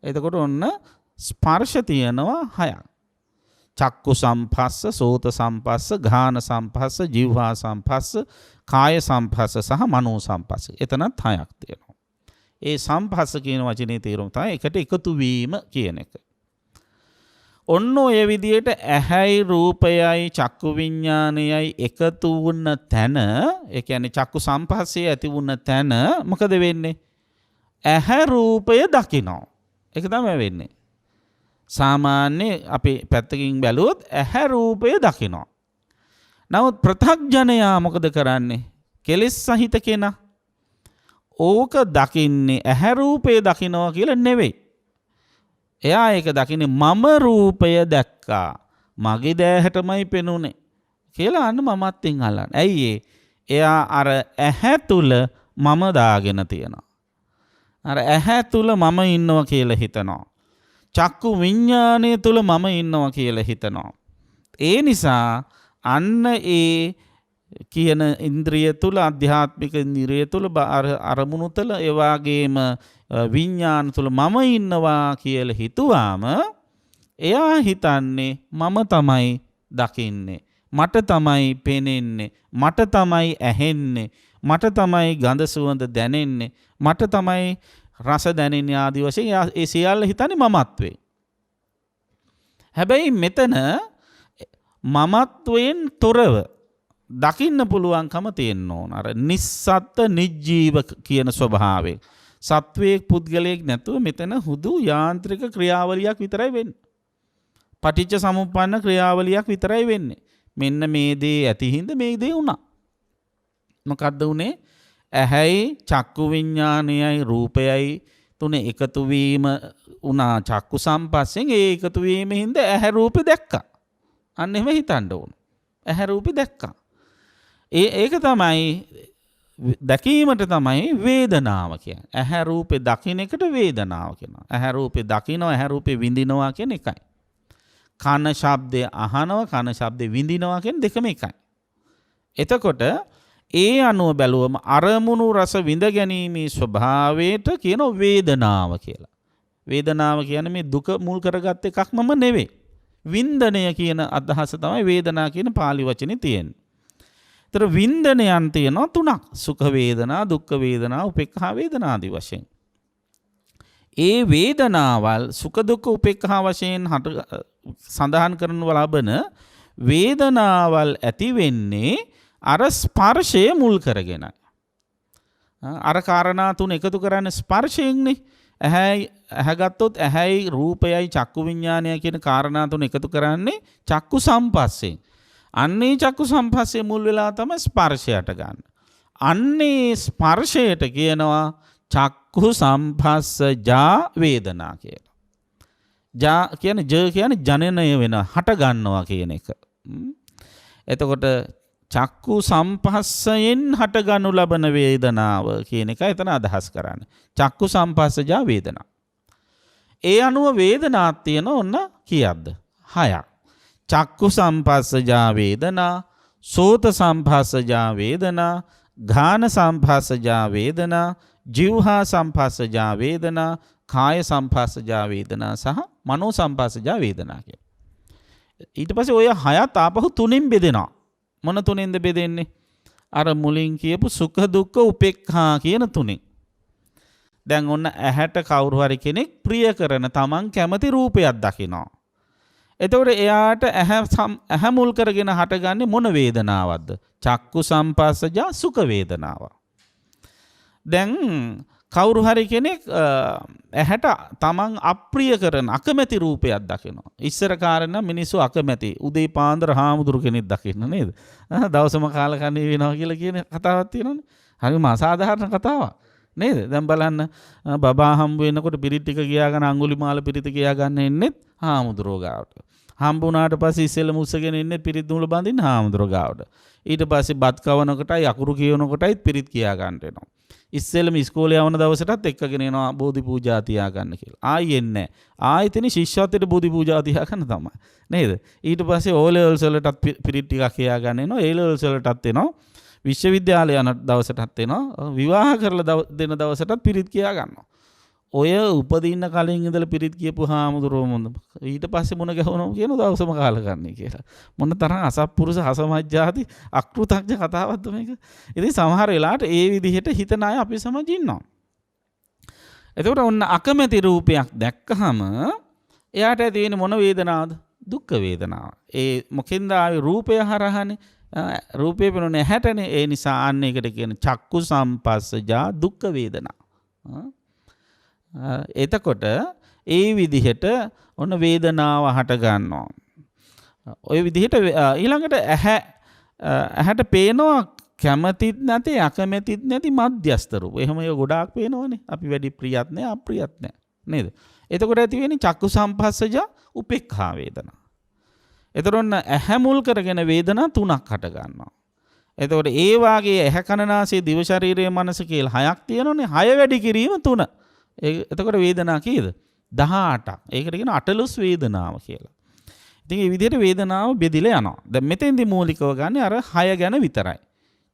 [SPEAKER 1] එතකොට ඔන්න ස්පර්ශ තියෙනවා 6ක්. චක්කු සම්පස්ස, සෝත සම්පස්ස, ගාන සම්පස්ස, ජීවහා සම්පස්ස, කාය සම්පස්ස සහ මනෝ සම්පස්ස. එතනත් 6ක් තියෙනවා. ඒ සම්පස්ස කියන වචනේ තේරුම තමයි එකට එකතු වීම කියන එක. ඔන්න ඔය විදියට ඇහැයි රූපයයි චක්කු විඥානයයි එකතු වුණ තැන, ඒ කියන්නේ චක්කු සම්පස්සේ ඇති වුණ තැන මොකද වෙන්නේ? ඇහැ රූපය දකිනවා. ඒක තමයි වෙන්නේ. සාමාන්‍ය අපි පැත්තකින් බැලුවොත් ඇහැ රූපය දකිනවා. නමුත් ප්‍රථග්ජනයා මොකද කරන්නේ? කෙලෙස් සහිත කෙනා ඕක දකින්නේ ඇහැ රූපය දකිනවා කියලා නෙවෙයි. එයා ඒක දකින්නේ මම රූපය දැක්කා, මගේ දෑහැටමයි පෙනුනේ කියලා අන්න මමත්ෙන් අල්ලන්න. ඇයි එයා අර ඇහැ තුල මම දාගෙන තියෙනවා. අර ඇහැ තුල මම ඉන්නවා කියලා හිතනවා. චක්කු විඥානය තුල මම ඉන්නවා කියලා හිතනවා. ඒ නිසා අන්න ඒ කියන ඉන්ද්‍රිය තුල, අධ්‍යාත්මික ඉන්ද්‍රිය තුල අරමුණු තුල ඒ වගේම විඥාන තුල මම ඉන්නවා කියලා හිතුවාම එයා හිතන්නේ මම තමයි දකින්නේ, මට තමයි පෙනෙන්නේ, මට තමයි ඇහෙන්නේ, මට තමයි ගඳ සුවඳ දැනෙන්නේ, මට තමයි රස දැනෙන්නේ ආදි වශයෙන් ඒ සියල්ල හිතන්නේ මමත්වේ. හැබැයි මෙතන මමත්වයෙන් තොරව දකින්න පුළුවන්කම තියෙන්න ඕන. අර නිස්සත්ත්‍ය නිජීව කියන ස්වභාවයෙන්. සත්වයේ පුද්ගලයෙක් නැතුව මෙතන හුදු යාන්ත්‍රික ක්‍රියාවලියක් විතරයි වෙන්නේ. පටිච්ච සමුප්පන්න ක්‍රියාවලියක් විතරයි වෙන්නේ. මෙන්න මේ දේ ඇති හින්දා මේ දේ වුණා. මොකද්ද උනේ? ඇහැයි චක්කු විඥානයයි රූපයයි තුනේ එකතු වීම උනා චක්කු සම්පස්සෙන් ඒ එකතු වීමෙන් හින්දා ඇහැ රූපේ දැක්කා. අන්න එහෙම හිතන්න ඕන. ඇහැ රූපේ දැක්කා. ඒක තමයි දැකීමට තමයි වේදනාව කියන්නේ. ඇහැ රූපේ දකින්න එකට වේදනාව කියනවා. ඇහැ රූපේ දකිනවා, ඇහැ රූපේ විඳිනවා කියන එකයි. කන ශබ්දය අහනවා, කන ශබ්දේ විඳිනවා කියන දෙකම එකයි. එතකොට ඒ අනුව බැලුවම අරමුණු රස විඳ ගැනීමේ ස්වභාවයට කියන වේදනාව කියලා. වේදනාව කියන්නේ මේ දුක මුල් කරගත් එකක්මම නෙවෙයි. වින්දනය කියන අදහස තමයි වේදනා කියන පාලි වචනේ තියෙන්නේ. ඒතර වින්දනයන් තියෙනවා තුනක්. සුඛ වේදනා, දුක්ඛ වේදනා, උපේක්ඛා වේදනා ආදී වශයෙන්. ඒ වේදනාවල් සුඛ දුක්ඛ උපේක්ඛා වශයෙන් සඳහන් කරනව ලබන වේදනාවල් ඇති වෙන්නේ අර ස්පර්ශය මුල් කරගෙනයි. අර කාරණා තුන එකතු කරන්නේ ස්පර්ශයෙන්නේ. ඇහැ ගත්තොත් ඇහැයි රූපයයි චක්කු විඥානය කියන කාරණා තුන එකතු කරන්නේ චක්කු සම්පස්යෙන්. අන්නේ චක්කු සම්පස්සේ මුල් වෙලා තමයි ස්පර්ශයට ගන්න. අන්නේ ස්පර්ශයට කියනවා චක්කු සම්පස්සජා වේදනා කියලා. ජා කියන්නේ ජ කියන්නේ ජනනය වෙන හට ගන්නවා කියන එක. එතකොට චක්කු සම්පස්සයෙන් හටගනු ලබන වේදනාව කියන එක එතන අදහස් කරන්නේ. චක්කු සම්පස්සජා වේදනා. ඒ අනුව වේදනාවක් තියෙන ඔන්න කීයක්ද? 6ක්. චක්කු සම්පස්සජා වේදනා, සෝත සම්පස්සජා වේදනා, ඝාන සම්පස්සජා වේදනා, જીවහා සම්පස්සජා වේදනා, කාය සම්පස්සජා වේදනා සහ මනෝ සම්පස්සජා වේදනා කියලා. ඊට පස්සේ ඔය 6ත් ආපහු තුනෙන් බෙදෙනවා. මොන තුනෙන්ද බෙදෙන්නේ? අර මුලින් කියපු සුඛ දුක්ඛ උපේක්ඛා කියන තුනෙන්. දැන් ඔන්න ඇහැට කවුරු හරි කෙනෙක් ප්‍රිය කරන තමන් කැමති රූපයක් දකිනවා. එතකොට එයාට ඇහැ මුල් කරගෙන හටගන්නේ මොන වේදනාවක්ද? චක්කු සම්පස්සජා සුඛ වේදනාව. දැන් කවුරු හරි කෙනෙක් ඇහැට තමන් අප්‍රිය කරන අකමැති රූපයක් දකිනවා. ඉස්සර කාරණා මිනිස්සු අකමැති උදේ පාන්දර හාමුදුරු කෙනෙක් දකින්න නේද? දවසම කාලා කන්නේ වෙනවා කියලා කියන කතාවක් තියෙනවනේ. හරිම අසාධාරණ කතාවක් නේද? දැන් බලන්න බබා හම්බ වෙනකොට පිරිත් ටික කියාගෙන අඟුලිමාල පිරිත කියා ගන්න එන්නෙත් හාමුදුරුවෝ ගාවට. හම්බ වුණාට පස්සේ ඉස්සෙල්ලම උස්සගෙන ඉන්නේ පිරිත් නූල බඳින්න හාමුදුරුවෝ ගාවට. ඊට පස්සේ බත් කවනකොටයි අකුරු කියවනකොටයි පිරිත් කියා ගන්න වෙනවා. ඉස්සෙල්ලම ඉස්කෝලේ යවන දවසටත් එක්කගෙන එනවා බෝධි පූජා තියා ගන්න කියලා. ආයි එන්නේ නැහැ. ආයි එතන ශිෂ්‍යත්වයට බෝධි පූජා තියා ගන්න තමයි. නේද? ඊට පස්සේ ඕ ලෙවල්ස් වලටත් පිරිත් ටිකක් කියා ගන්න එනවා. ඒ ලෙවල්ස් වලටත් එනවා. විශ්වවිද්‍යාලය යන දවසටත් එනවා. විවාහ කරලා දෙන දවසටත් පිරිත් කියා ගන්නවා. ඔය උපදින්න කලින් ඉඳලා පිරිත් කියපු හාමුදුරුවෝ මොන ඊට පස්සේ මොන ගැහුණා කියන දවසම කාලා ගන්න කියලා. මොන තරම් අසත්පුරුෂ අසමජ්ජාති අකෘතඥ කතාවක්ද මේක. ඉතින් සමහර වෙලාවට ඒ විදිහට හිතන අය අපි සමජ ඉන්නවා. එතකොට ඔන්න අකමැති රූපයක් දැක්කහම එයාට ඇති වෙන්නේ මොන වේදනාවද? දුක්ඛ වේදනාව. ඒ මොකෙන්ද ආවේ රූපය හරහානේ. රූපේ පෙනුනේ ඇහැටනේ. ඒ නිසා අන්න ඒකට කියන චක්කු සම්පස්සජා දුක්ඛ වේදනා. එතකොට ඒ විදිහට ඔන්න වේදනාව හට ගන්නවා. ඔය විදිහට ඊළඟට ඇහැට පේනවා කැමතිත් නැති අකමැතිත් නැති මධ්‍යස්ථ රූප. එහෙම ඒවා ගොඩාක් පේනවනේ. අපි වැඩි ප්‍රියත් නැහැ අප්‍රියත් නැහැ. නේද? එතකොට ඇති වෙන්නේ චක්කු සම්පස්සජ උපේක්ඛා වේදනා. එතකොට ඔන්න ඇහැ මුල් කරගෙන වේදනා තුනක් හට ගන්නවා. එතකොට ඒ වාගේ ඇහැ කන නාසය දිව ශරීරය මනස කියලා 6ක් තියෙනවනේ. 6 වැඩි කිරීම 3. එතකොට වේදනා කීයද? 18ක්. ඒකට කියන අටලොස් වේදනාව කියලා. ඉතින් මේ විදිහට වේදනාව බෙදිලා යනවා. දැන් මෙතෙන්දී මූලිකව ගන්න අර 6 ගැන විතරයි.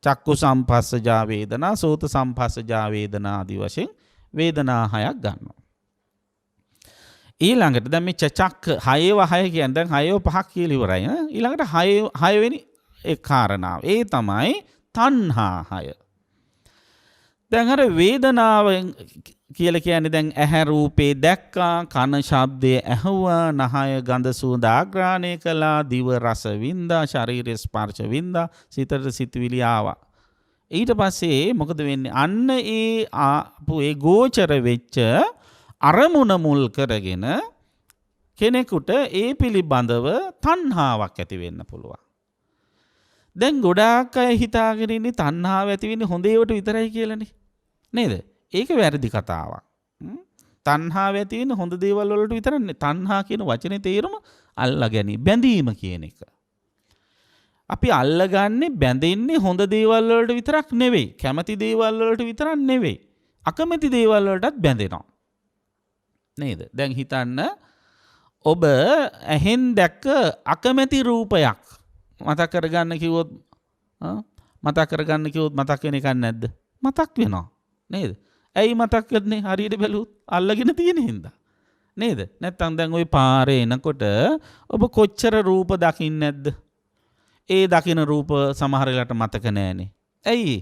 [SPEAKER 1] චක්කු සම්පස්සජා වේදනා, සෝත සම්පස්සජා වේදනා ආදී වශයෙන් වේදනා 6ක් ගන්නවා. ඊළඟට දැන් මේ චක්ක 6 කියන්නේ දැන් 5ක් කියලා ඉවරයි. ඊළඟට 6 වෙනි ඒ කාරණාව. ඒ තමයි තණ්හා 6. දැන් අර වේදනාව කියලා කියන්නේ දැන් ඇහැ රූපේ දැක්කා, කන ශබ්දය ඇහුවා, නහය ගඳ සුවඳ ආග්‍රහණය කළා, දිව රස වින්දා, ශරීරය ස්පර්ශ වින්දා, සිතට සිතුවිලි ආවා. ඊට පස්සේ මොකද වෙන්නේ? අන්න ඒ ගෝචර වෙච්ච අරමුණ මුල් කරගෙන කෙනෙකුට ඒ පිළිබඳව තණ්හාවක් ඇති වෙන්න පුළුවන්. දැන් ගොඩාක් අය හිතාගෙන ඉන්නේ තණ්හාව ඇති වෙන්නේ හොඳ ඒවට විතරයි කියලානේ. නේද? ඒක වැරදි කතාවක්. තණ්හාව ඇති වෙන්නේ හොඳ දේවල් වලට විතරක් නෙවෙයි. තණ්හා කියන වචනේ තේරුම අල්ලා ගැනීම, බැඳීම කියන එක. අපි අල්ලගන්නේ බැඳෙන්නේ හොඳ දේවල් වලට විතරක් නෙවෙයි. කැමති දේවල් වලට විතරක් නෙවෙයි. අකමැති දේවල් වලටත් බැඳෙනවා. නේද? දැන් හිතන්න ඔබ ඇහෙන් දැක්ක අකමැති රූපයක් මතක් කරගන්න කිව්වොත් මතක් වෙන එකක් නැද්ද? මතක් වෙනවා. නේද? ඇයි මතක් වෙන්නේ? හරියට බැලුවොත් අල්ලගෙන තියෙන හින්දා. නේද? නැත්තම් දැන් ওই පාරේ එනකොට ඔබ කොච්චර රූප දකින්නේ නැද්ද? ඒ දකින රූප සමහර වෙලාවට මතක නැහැනේ. ඇයි?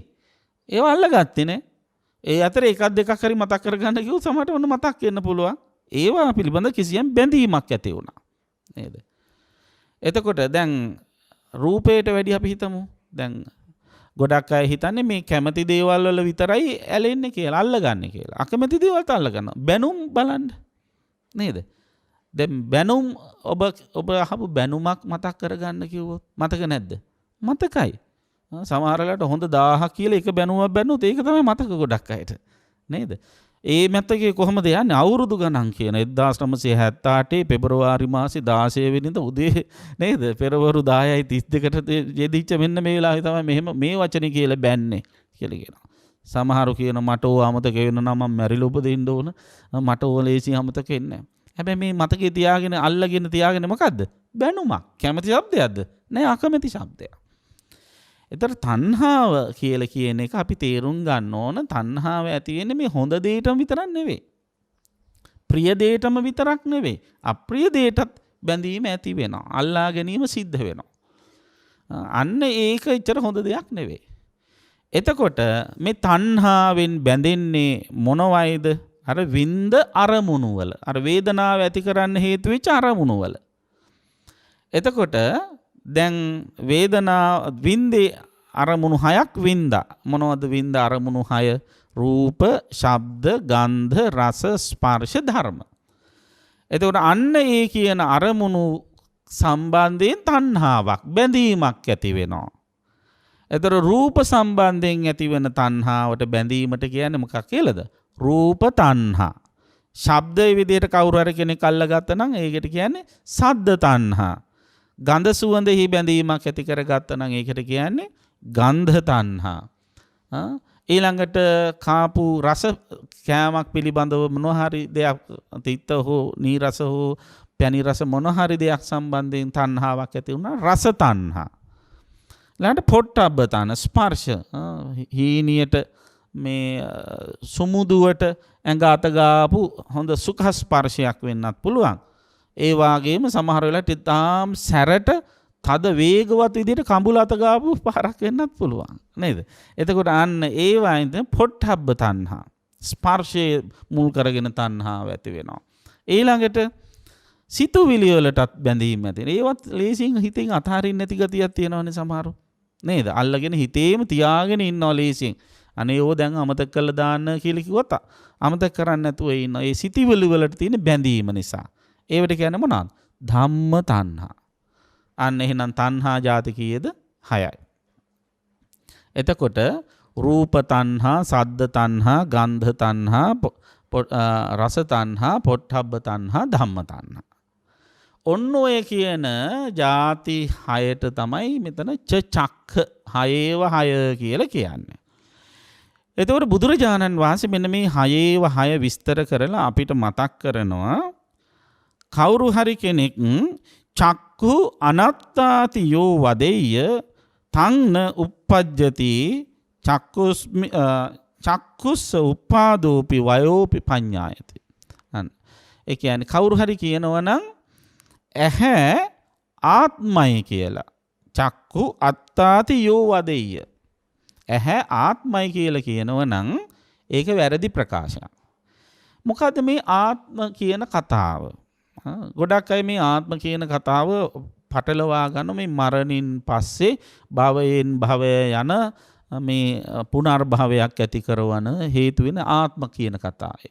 [SPEAKER 1] ඒව අල්ලගත්තේ නේ. ඒ අතර එකක් දෙකක් හරි මතක් කරගන්න කිව්වොත් සමහරට ඔන්න මතක් වෙන්න පුළුවන්. ඒවා පිළිබඳ කිසියම් බැඳීමක් ඇති වුණා. නේද? එතකොට දැන් රූපයට වැඩි අපි හිතමු. දැන් ගොඩක් අය හිතන්නේ මේ කැමති දේවල් වල විතරයි ඇලෙන්නේ කියලා, අල්ලගන්නේ කියලා. අකමැති දේවල්ත් අල්ලගන්නවා. බැනුම් බලන්න. නේද? දැන් බැනුම් ඔබ අහපු බැනුමක් මතක් කරගන්න කිව්වොත් මතක නැද්ද? මතකයි. සමහර වෙලාවට හොඳ 1000ක් කියලා එක බැනුමක් බැනුවොත් ඒක තමයි මතක ගොඩක් අයට. නේද? ඒ මතකේ කොහොමද යන්නේ? අවුරුදු ගණන් කියන 1978 පෙබරවාරි මාසේ 16 වෙනිදා උදේ නේද? පෙරවරු 10:32ට යෙදිච්ච මෙන්න මේ වෙලාවේ තමයි මෙහෙම මේ වචනේ කියලා බැන්නේ කියලා කියනවා. සමහරු කියන මට ඕව අමතක වෙන නම් මම මැරිලා උපදින්න ඕන. මට ඕව ලේසි අමතක වෙන්නේ නැහැ. හැබැයි මේ මතකේ තියාගෙන අල්ලගෙන තියාගෙන මොකද්ද? බැනුමක්. කැමති શબ્දයක්ද? නෑ, අකමැති શબ્දයක්. එතකොට තණ්හාව කියලා කියන එක අපි තේරුම් ගන්න ඕන. තණ්හාව ඇති වෙන්නේ මේ හොඳ දෙයටම විතරක් නෙවෙයි. ප්‍රිය දෙයටම විතරක් නෙවෙයි. අප්‍රිය දෙයටත් බැඳීම ඇති වෙනවා. අල්ලා ගැනීම සිද්ධ වෙනවා. අන්න ඒක එච්චර හොඳ දෙයක් නෙවෙයි. එතකොට මේ තණ්හාවෙන් බැඳෙන්නේ මොනවයිද? අර විඳ අරමුණු වල. අර වේදනාව ඇති කරන්න හේතු වෙච්ච අරමුණු වල. එතකොට දැන් වේදනාව වින්දේ අරමුණු 6ක් වින්දා. මොනවද වින්ද අරමුණු 6? රූප, ශබ්ද, ගන්ධ, රස, ස්පර්ශ, ධර්ම. එතකොට අන්න ඒ කියන අරමුණු සම්බන්ධයෙන් තණ්හාවක්, බැඳීමක් ඇති වෙනවා. එතකොට රූප සම්බන්ධයෙන් ඇති වෙන තණ්හාවට බැඳීමට කියන්නේ මොකක් කියලාද? රූප තණ්හා. ශබ්දයේ විදිහට කවුරු හරි කෙනෙක් අල්ලගත්තා නම් ඒකට කියන්නේ සද්ද තණ්හා. ගන්ධ සුවඳෙහි බැඳීමක් ඇති කරගත්තා නම් ඒකට කියන්නේ ගන්ධ තණ්හා. ඊළඟට කාපු රස කෑමක් පිළිබඳව මොනවා හරි දෙයක් තිත්ත හෝ නීරස හෝ පැණි රස මොනවා හරි දෙයක් සම්බන්ධයෙන් තණ්හාවක් ඇති වුණා රස තණ්හා. ඊළඟට පොට්ටබ්බ තණ්හා ස්පර්ශ හීනියට මේ සුමුදුවට ඇඟ අත ගාපු හොඳ සුඛ ස්පර්ශයක් වෙන්නත් පුළුවන්. ඒ වාගේම සමහර වෙලාවට තාම් සැරට තද වේගවත් විදිහට කඹුල අත ගාපු පාරක් වෙන්නත් පුළුවන් නේද? එතකොට අන්න ඒ වයින්ද පොට්ටබ්බ තණ්හා ස්පර්ශයේ මුල් කරගෙන තණ්හාව ඇති වෙනවා. ඊළඟට සිතුවිලි වලටත් බැඳීම් ඇති වෙනවා. ඒවත් ලේසියෙන් හිතෙන් අතහරින්න නැති ගතියක් තියෙනවනේ සමහරු නේද? අල්ලගෙන හිතේම තියාගෙන ඉන්නවා ලේසියෙන්. අනේ ඕ දැන් අමතක කරලා දාන්න කියලා කිව්වොත් අමතක කරන්නේ නැතුව ඉන්නවා. ඒ සිතුවිලි වලට තියෙන බැඳීම නිසා. ඒවට කියන්නේ මොනවාද? ධම්ම තණ්හා. අන්න එහෙනම් තණ්හා ಜಾති කීයද? 6යි. එතකොට රූප තණ්හා, සද්ද තණ්හා, ගන්ධ තණ්හා, රස තණ්හා, පොට්ටබ්බ තණ්හා, ධම්ම තණ්හා. ඔන්න ඔය කියන ಜಾති 6ට තමයි මෙතන චක්ඛ 6 කියලා කියන්නේ. එතකොට බුදුරජාණන් වහන්සේ මෙන්න මේ 6 විස්තර කරලා අපිට මතක් කරනවා කවුරු හරි කෙනෙක් චක්ඛු අනත්තාති යෝ වදෙය්‍ය තංන uppajjati චක්ඛුස්ස උපාදෝපි වයෝපි පඤ්ඤායති. ඒ කියන්නේ කවුරු හරි කියනවා නම් ඇහැ ආත්මයි කියලා. චක්ඛු අත්තාති යෝ වදෙය්‍ය. ඇහැ ආත්මයි කියලා කියනවා නම් ඒක වැරදි ප්‍රකාශයක්. මොකද්ද මේ ආත්ම කියන කතාව? ගොඩක් අය මේ ආත්ම කියන කතාව පටලවා ගන්න මේ මරණින් පස්සේ භවයෙන් භවය යන මේ පුනර්භවයක් ඇති කරවන හේතු වෙන ආත්ම කියන කතාවයි.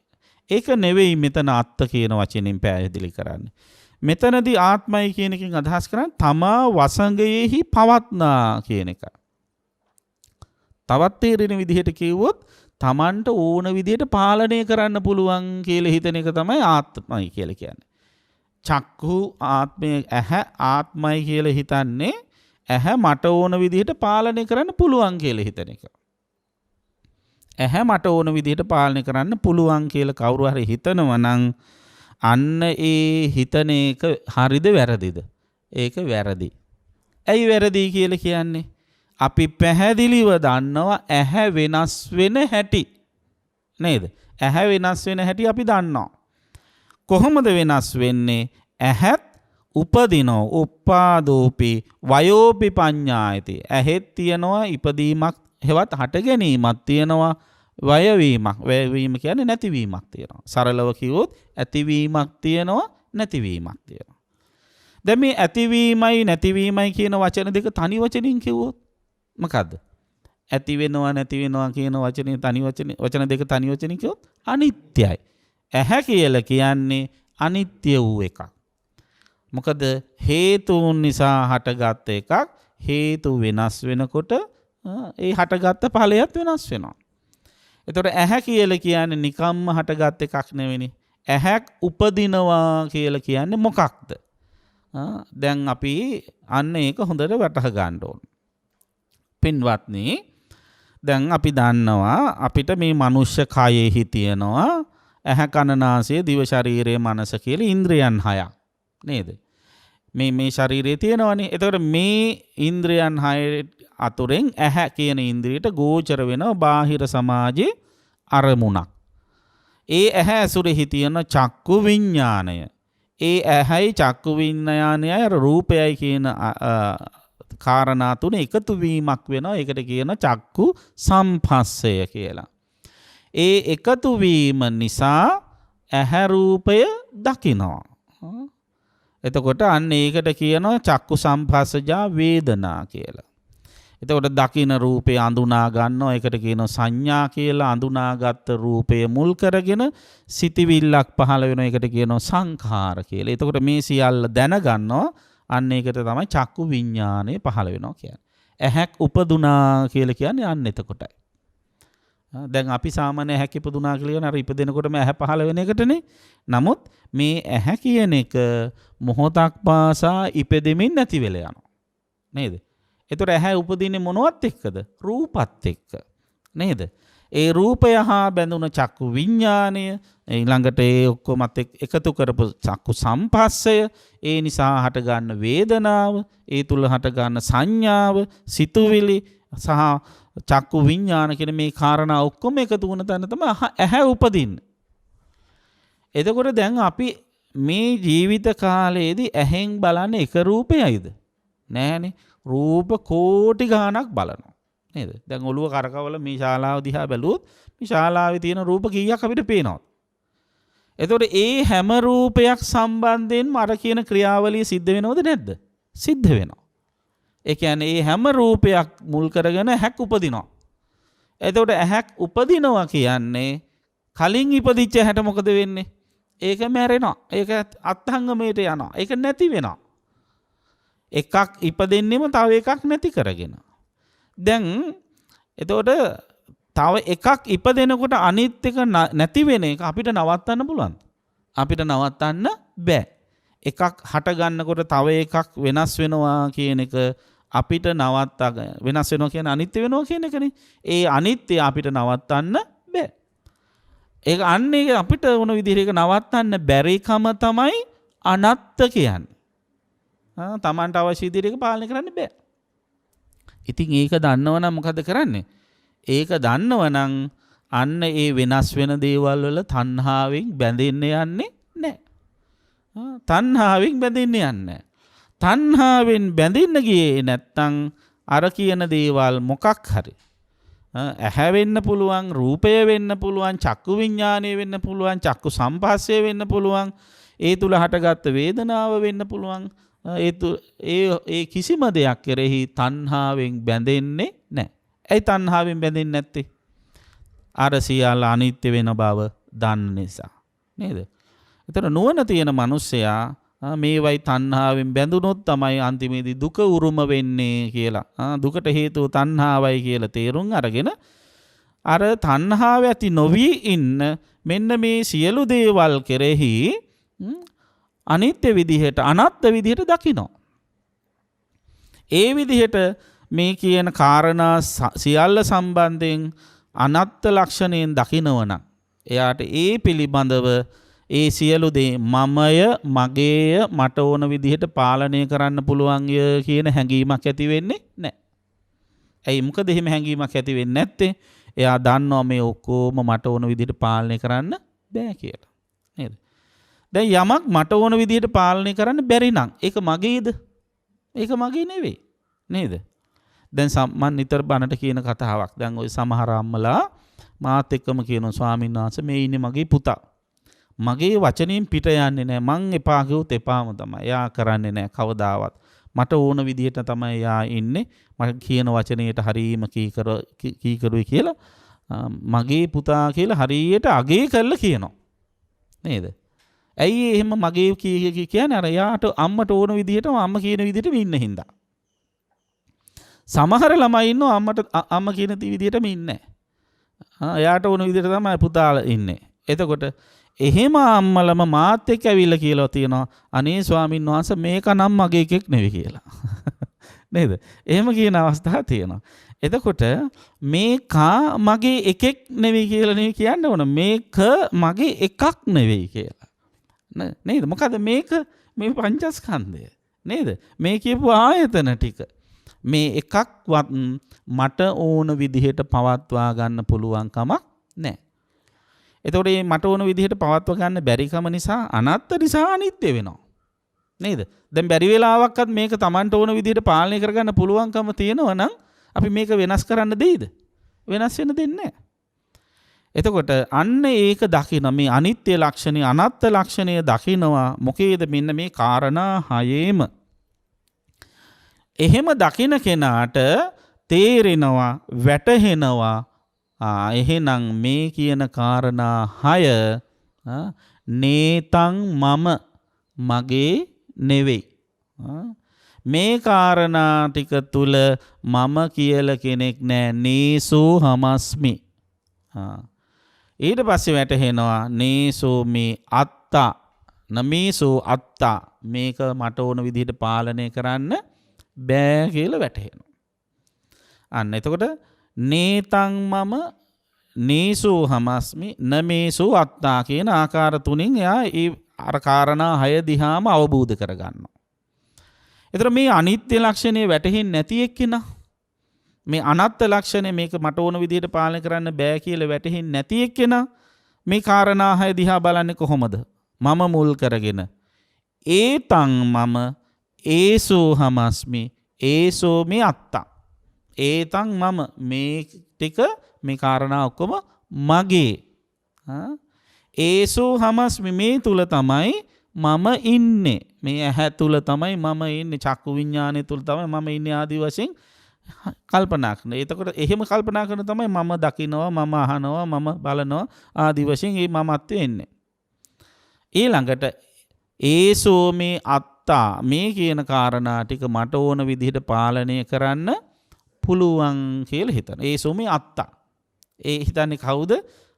[SPEAKER 1] ඒක නෙවෙයි මෙතන අත්ත කියන වචනෙන් පැහැදිලි කරන්නේ. මෙතනදී ආත්මයි කියන එකෙන් අදහස් කරන්නේ තමා වසඟයෙහි පවත්නා කියන එක. තවත් තේරෙන විදිහට කිව්වොත් තමන්ට ඕන විදිහට පාලනය කරන්න පුළුවන් කියලා හිතන එක තමයි ආත්මයි කියලා කියන්නේ. චක්කු ආත්මය ඇහැ ආත්මයි කියලා හිතන්නේ ඇහැ මට ඕන විදිහට පාලනය කරන්න පුළුවන් කියලා හිතන එක. ඇහැ මට ඕන විදිහට පාලනය කරන්න පුළුවන් කියලා කවුරු හරි හිතනවා නම් අන්න ඒ හිතන එක හරිද වැරදිද? ඒක වැරදි. ඇයි වැරදි කියලා කියන්නේ? අපි පැහැදිලිව දන්නවා ඇහැ වෙනස් වෙන හැටි. නේද? ඇහැ වෙනස් වෙන හැටි අපි දන්නවා. කොහොමද වෙනස් වෙන්නේ? ඇහත් උපදිනෝ උපාදෝපි වයෝපි පඤ්ඤායති. ඇහෙත් තියනවා ඉපදීමක් හෙවත් හට ගැනීමක් තියනවා වයවීමක්. වයවීම කියන්නේ නැතිවීමක් තියෙනවා. සරලව කිව්වොත් ඇතිවීමක් තියෙනවා නැතිවීමක් තියෙනවා. දැන් මේ ඇතිවීමයි නැතිවීමයි කියන වචන දෙක තනි වචනින් කිව්වොත් මොකද්ද? ඇති වෙනවා නැති වෙනවා කියන වචනේ වචන දෙක තනි වචනින් කිව්වොත් අනිත්‍යයි. ඇහැ කියලා කියන්නේ අනිත්‍ය වූ එකක්. මොකද හේතුන් නිසා හටගත් එකක් හේතු වෙනස් වෙනකොට ඒ හටගත්ත ඵලයත් වෙනස් වෙනවා. එතකොට ඇහැ කියලා කියන්නේ නිකම්ම හටගත් එකක් නෙවෙයි. ඇහැක් උපදිනවා කියලා කියන්නේ මොකක්ද? දැන් අපි අන්න ඒක හොඳට වටහා ගන්න ඕන. පින්වත්නි, දැන් අපි දන්නවා අපිට මේ මනුෂ්‍ය කයෙහි තියෙනවා ඇහැ කන නාසය දිව ශරීරය මනස කියලා ඉන්ද්‍රියන් හයක් නේද? මේ ශරීරයේ තියෙනවනේ. එතකොට මේ ඉන්ද්‍රියන් හය අතුරෙන් ඇහැ කියන ඉන්ද්‍රියට ගෝචර වෙනවා බාහිර සමාජයේ අරමුණක්. ඒ ඇහැ ඇසුරෙහි තියෙන චක්කු විඥාණය. ඒ ඇහැයි චක්කු විඥානයයි අර රූපයයි කියන කාරණා තුන එකතු වීමක් වෙනවා. ඒකට කියන චක්කු සම්පස්සය කියලා. ඒ එකතු වීම නිසා ඇහැ රූපය දකිනවා. එතකොට අන්න ඒකට කියනවා චක්කු සම්පස්සජා වේදනා කියලා. එතකොට දකින රූපය අඳුනා ගන්නවා. ඒකට කියනවා සංඥා කියලා. අඳුනාගත් රූපය මුල් කරගෙන සිතිවිල්ලක් පහළ වෙනවා. ඒකට කියනවා සංඛාර කියලා. එතකොට මේ සියල්ල දැනගන්නවා. අන්න ඒකට තමයි චක්කු විඥානය පහළ වෙනවා කියන්නේ. ඇහැක් උපදුනා කියලා කියන්නේ අන්න එතකොටයි. දැන් අපි සාමාන්‍ය ඇහැක් ඉපදුනා කියලා කියන අර ඉපදෙනකොටම ඇහැ පහළ වෙන එකටනේ. නමුත් මේ ඇහැ කියන එක මොහොතක් පාසා ඉපදෙමින් නැති වෙලා යනවා. නේද? ඒතර ඇහැ උපදින්නේ මොනවත් එක්කද? රූපත් එක්ක. නේද? ඒ රූපය හා බැඳුන චක්කු විඥානය ඊළඟට ඒ ඔක්කොමත් එකතු කරපු චක්කු සම්පස්සය ඒ නිසා හට ගන්න වේදනාව ඒ තුල හට ගන්න සංඥාව සිතුවිලි සහ චක්කු විඥාන කියන මේ කාරණා ඔක්කොම එකතු වුණ තැන තමයි ඇහැ උපදින්නේ. එතකොට දැන් අපි මේ ජීවිත කාලයේදී ඇහෙන් බලන්නේ එක රූපයයිද? නෑනේ. රූප කෝටි ගාණක් බලනවා. නේද? දැන් ඔළුව කරකවල මේ ශාලාව දිහා බැලුවොත් මේ ශාලාවේ තියෙන රූප කීයක් අපිට පේනවද? එතකොට ඒ හැම රූපයක් සම්බන්ධයෙන්ම අර කියන ක්‍රියාවලිය සිද්ධ වෙනවද නැද්ද? සිද්ධ වෙනවා. ඒ කියන්නේ මේ හැම රූපයක් මුල් කරගෙන ඇහැක් උපදිනවා. එතකොට ඇහැක් උපදිනවා කියන්නේ කලින් ඉපදිච්ච ඇහැට මොකද වෙන්නේ? ඒක මැරෙනවා. ඒක අත්හංගමයට යනවා. ඒක නැති වෙනවා. එකක් ඉපදෙන්නෙම තව එකක් නැති කරගෙන. දැන් එතකොට තව එකක් ඉපදෙනකොට අනිත් එක නැති වෙන එක අපිට නවත්තන්න පුළුවන්. අපිට නවත්තන්න බෑ. එකක් හට ගන්නකොට තව එකක් වෙනස් වෙනවා කියන එක අපිට නවත්තා වෙනස් වෙනවා කියන්නේ අනිත්‍ය වෙනවා කියන එකනේ. ඒ අනිත්‍ය අපිට නවත්තන්න බෑ. ඒක අන්නේ අපිට වුණ විදිහට ඒක නවත්තන්න බැරිකම තමයි අනත්ත කියන්නේ. තමන්ට අවශ්‍ය විදිහට ඒක පාලනය කරන්න බෑ. ඉතින් ඒක දන්නවනම් මොකද කරන්නේ? ඒක දන්නවනම් අන්න ඒ වෙනස් වෙන දේවල් වල තණ්හාවෙන් බැඳෙන්න යන්නේ නැහැ. තණ්හාවෙන් බැඳෙන්න යන්නේ. තණ්හාවෙන් බැඳෙන්න ගියේ නැත්තම් අර කියන දේවල් මොකක් හරි ඇහැ වෙන්න පුළුවන්, රූපය වෙන්න පුළුවන්, චක්කු විඥානය වෙන්න පුළුවන්, චක්කු සම්පස්සය වෙන්න පුළුවන්, ඒ තුල හටගත්ත වේදනාව වෙන්න පුළුවන්. ඒ කිසිම දෙයක් කෙරෙහි තණ්හාවෙන් බැඳෙන්නේ නැහැ. ඇයි තණ්හාවෙන් බැඳෙන්නේ නැත්තේ? අර සියල්ල අනිත්‍ය වෙන බව දන්න නිසා. නේද? ඒතර නුවණ තියෙන මිනිස්සයා මේවයි තණ්හාවෙන් බැඳුනොත් තමයි අන්තිමේදී දුක උරුම වෙන්නේ කියලා. දුකට හේතුව තණ්හාවයි කියලා තේරුම් අරගෙන අර තණ්හාව ඇති නොවි ඉන්න මෙන්න මේ සියලු දේවල් කෙරෙහි අනිත්‍ය විදිහට අනාත්ම විදිහට දකිනවා. ඒ විදිහට මේ කියන කාරණා සියල්ල සම්බන්ධයෙන් අනාත්ම ලක්ෂණයෙන් දකිනවනම් එයාට ඒ පිළිබඳව ඒ සියලු දේ මමය මගේය මට ඕන විදිහට පාලනය කරන්න පුළුවන්ය කියන හැඟීමක් ඇති වෙන්නේ නැහැ. ඇයි මොකද එහෙම හැඟීමක් ඇති වෙන්නේ නැත්තේ? එයා දන්නවා මේ ඔක්කොම මට ඕන විදිහට පාලනය කරන්න බෑ කියලා. නේද? දැන් යමක් මට ඕන විදිහට පාලනය කරන්න බැරි නම් ඒක මගේද? ඒක මගේ නෙවෙයි. නේද? දැන් මම නිතර බණට කියන කතාවක්. දැන් ওই සමහර අම්මලා මාත් එක්කම කියනවා ස්වාමීන් වහන්සේ මේ ඉන්නේ මගේ පුතා. මගේ වචනෙන් පිට යන්නේ නැහැ. මං එපා කිව්වොත් එපාම තමයි. එයා කරන්නේ නැහැ කවදාවත්. මට ඕන විදිහට තමයි එයා ඉන්නේ. මට කියන වචනයට හරීම කීකරුයි කියලා මගේ පුතා කියලා හරියට අගේ කරලා කියනවා. නේද? ඇයි එහෙම මගේ කියන්නේ? අර එයාට අම්මට ඕන විදිහටම අම්ම කියන විදිහටම ඉන්න හින්දා. සමහර ළමයි ඉන්නවා අම්ම කියන විදිහටම ඉන්නේ නැහැ. එයාට ඕන විදිහට තමයි පුතාලා ඉන්නේ. එතකොට එහෙම අම්මලම මාත් එක්ක ඇවිල්ලා කියලා තියෙනවා අනේ ස්වාමීන් වහන්සේ මේක නම් මගේ එකෙක් නෙවෙයි කියලා. නේද? එහෙම කියන අවස්ථා තියෙනවා. එතකොට මේක මගේ එකෙක් නෙවෙයි කියලා නෙවෙයි කියන්න ඕන. මේක මගේ එකක් නෙවෙයි කියලා. නේද? මොකද මේක මේ පංචස්කන්ධය. නේද? මේ කියපු ආයතන ටික මේ එකක්වත් මට ඕන විදිහට පවත්වා ගන්න පුළුවන් කමක් නැහැ. එතකොට මේ මට ඕන විදිහට පවත්වා ගන්න බැරිකම නිසා අනාත්ම නිසා අනිත්‍ය වෙනවා. නේද? දැන් බැරි වෙලාවක්වත් මේක Tamanට ඕන විදිහට පාලනය කරගන්න පුළුවන්කම තියෙනවා නම් අපි මේක වෙනස් කරන්න දෙයිද? වෙනස් වෙන්න දෙන්නේ නැහැ. එතකොට අන්න ඒක දකින මේ අනිත්‍ය ලක්ෂණය අනාත්ම ලක්ෂණය දකිනවා මොකේද මෙන්න මේ කාරණා හයේම. එහෙම දකින කෙනාට තේරෙනවා වැටහෙනවා එහෙනම් මේ කියන කාරණා හය නේතං මම මගේ නෙවෙයි. මේ කාරණා ටික තුල මම කියලා කෙනෙක් නෑ. නේසෝ හමස්මි. ඊට පස්සේ වැටහෙනවා නේසෝ මේ අත්තා නමේසෝ අත්තා මේක මට ඕන විදිහට පාලනය කරන්න බෑ කියලා වැටහෙනවා. අන්න එතකොට නේතං මම නේසෝ හමස්මි නමේසෝ අත්තා කියන ආකාර තුنين එයා ඒ අර කාරණා හය දිහාම අවබෝධ කරගන්නවා. ඒතර මේ අනිත්‍ය ලක්ෂණය වැටහෙන්නේ නැති එක්කිනා මේ අනාත්ම ලක්ෂණය මේක මට ඕන විදිහට පාලනය කරන්න බෑ කියලා වැටහෙන්නේ නැති එක්කිනා මේ කාරණා හය දිහා බලන්නේ කොහොමද? මම මුල් කරගෙන ඒතං මම ඒසෝ හමස්මි ඒසෝ මේ අත්තා ඒතං මම මේ ටික මේ කාරණා ඔක්කොම මගේ. ඒසෝ හමස්මි මේ තුල තමයි මම ඉන්නේ. මේ ඇහැ තුල තමයි මම ඉන්නේ. චක්කු විඥානය තුල තමයි මම ඉන්නේ ආදි වශයෙන් කල්පනා කරන. එතකොට එහෙම කල්පනා කරන තමයි මම දකිනවා මම අහනවා මම බලනවා ආදි වශයෙන් මේ මමත්වයේ එන්නේ. ඊළඟට ඒසෝ මේ අත්තා මේ කියන කාරණා ටික මට ඕන විදිහට පාලනය කරන්න පුළුවන් කියලා හිතන. ඒසෝ මේ අත්තා. ඒ හිතන්නේ කවුද?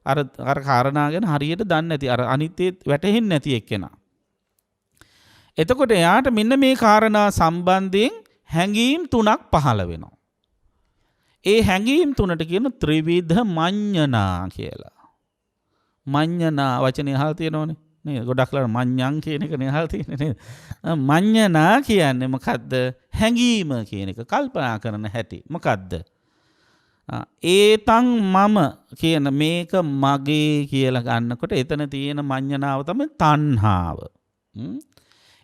[SPEAKER 1] අර කාරණා ගැන හරියට දන්නේ නැති අර අනිත්‍ය වැටහෙන්නේ නැති එක්කෙනා. එතකොට එයාට මෙන්න මේ කාරණා සම්බන්ධයෙන් හැඟීම් තුනක් පහළ වෙනවා. ඒ හැඟීම් තුනට කියන ත්‍රිවිධ මඤ්ඤණා කියලා. මඤ්ඤණා වචනේ අහලා තියෙනවනේ. නේද? ගොඩක් ලා මඤ්ඤං කියන එක නේ අහලා තියෙන්නේ නේද? මඤ්ඤණා කියන්නේ මොකද්ද? හැඟීම කියන එක කල්පනා කරන හැටි. මොකද්ද? ඒතං මම කියන මේක මගේ කියලා ගන්නකොට එතන තියෙන මඤ්ඤණාව තමයි තණ්හාව.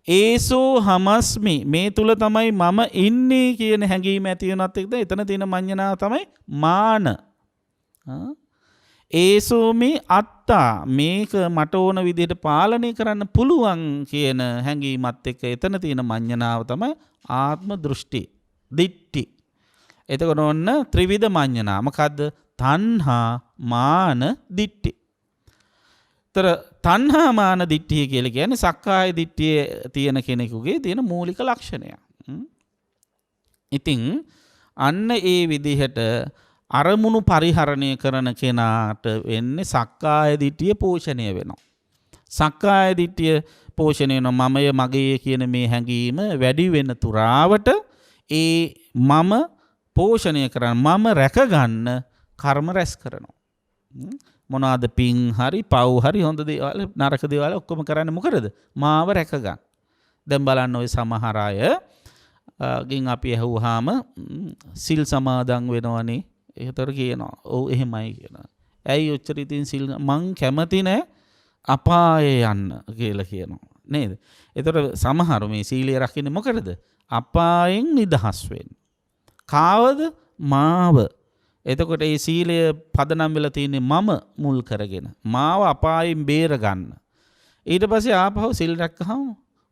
[SPEAKER 1] ඒසෝ හමස්මි මේ තුල තමයි මම ඉන්නේ කියන හැඟීම ඇති වෙනත් එක්ක එතන තියෙන මඤ්ඤණාව තමයි මාන. ඒසෝ මේ අත්තා මේක මට ඕන විදිහට පාලනය කරන්න පුළුවන් කියන හැඟීමත් එක්ක එතන තියෙන මඤ්ඤණාව තමයි ආත්ම දෘෂ්ටි දිට්ඨි. එතකොට ඔන්න ත්‍රිවිධ මඤ්ඤණා මොකද්ද? තණ්හා මාන දිට්ඨි. තර තණ්හා මාන දිට්ඨිය කියලා කියන්නේ සක්කාය දිට්ඨිය තියෙන කෙනෙකුගේ තියෙන මූලික ලක්ෂණය. ඉතින් අන්න ඒ විදිහට අරමුණු පරිහරණය කරන කෙනාට වෙන්නේ සක්කාය දිට්ඨිය පෝෂණය වෙනවා. සක්කාය දිට්ඨිය පෝෂණය වෙනවා මමය මගේ කියන මේ හැඟීම වැඩි වෙන තුරාවට ඒ මම පෝෂණය කරන මම රැකගන්න කර්ම රැස් කරනවා. මොනවාද පින් හරි පව් හරි හොඳ දේවල් නරක දේවල් ඔක්කොම කරන්නේ මොකද? මාව රැකගන්න. දැන් බලන්න ඔය සමහර අය ගින් අපි ඇහුවාම සිල් සමාදන් වෙනවනේ. ඒතර කියනවා. ඔව් එහෙමයි කියනවා. ඇයි ඔච්චර ඉතින් සිල් මං කැමති නෑ අපායේ යන්න කියලා කියනවා. නේද? ඒතර සමහර මේ සීලය රකින්නේ මොකටද? අපායෙන් නිදහස් වෙන්න. කාවද? මාව. එතකොට මේ සීලය පදනම් වෙලා තියෙන්නේ මම මුල් කරගෙන. මාව අපායෙන් බේර ගන්න. ඊට පස්සේ ආපහු සිල් රැක්කහම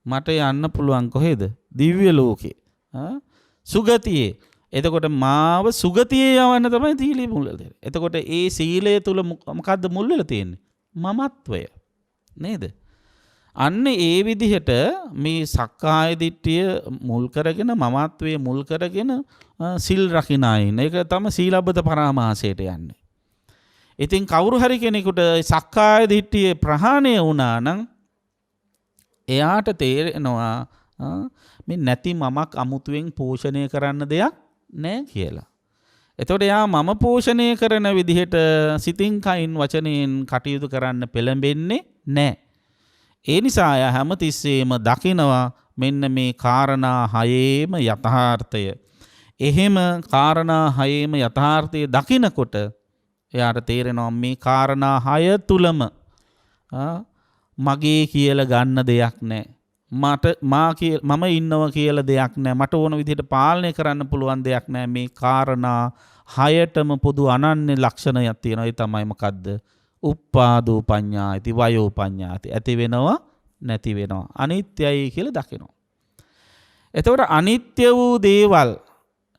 [SPEAKER 1] මට යන්න පුළුවන් කොහෙද? දිව්‍ය ලෝකේ. සුගතියේ. එතකොට මාව සුගතියේ යවන්න තමයි සීලය මුල් වෙලා. එතකොට ඒ සීලය තුල මොකද්ද මුල් වෙලා තියෙන්නේ? මමත්වය. නේද? අන්න ඒ විදිහට මේ සක්කාය දිට්ඨිය මුල් කරගෙන මමත්වයේ මුල් කරගෙන සිල් රකින්න අයින්. ඒක තමයි සීලබ්බත පරාමාසයට යන්නේ. ඉතින් කවුරු හරි කෙනෙකුට සක්කාය දිට්ඨිය ප්‍රහාණය වුණා නම් එයාට තේරෙනවා මේ නැති මමක් අමුතුවෙන් පෝෂණය කරන්න දෙයක් නැහැ කියලා. එතකොට එයා මම පෝෂණය කරන විදිහට සිතින් කයින් වචනයෙන් කටයුතු කරන්න පෙළඹෙන්නේ නැහැ. ඒ නිසා එයා හැමතිස්සෙම දකිනවා මෙන්න මේ කාරණා හයේම යථාර්ථය. එහෙම කාරණා හයේම යථාර්ථය දකිනකොට එයාට තේරෙනවා මේ කාරණා හය තුලම මගේ කියලා ගන්න දෙයක් නැහැ. මම ඉන්නවා කියලා දෙයක් නැහැ. මට ඕන විදිහට පාලනය කරන්න පුළුවන් දෙයක් නැහැ. මේ කාරණා හයටම පොදු අනන්‍ය ලක්ෂණයක් තියෙනවා. ඒ තමයි මොකද්ද? උප්පාදෝ පඤ්ඤායති වයෝ පඤ්ඤායති. ඇති වෙනවා නැති වෙනවා. අනිත්‍යයි කියලා දකිනවා. එතකොට අනිත්‍ය වූ දේවල්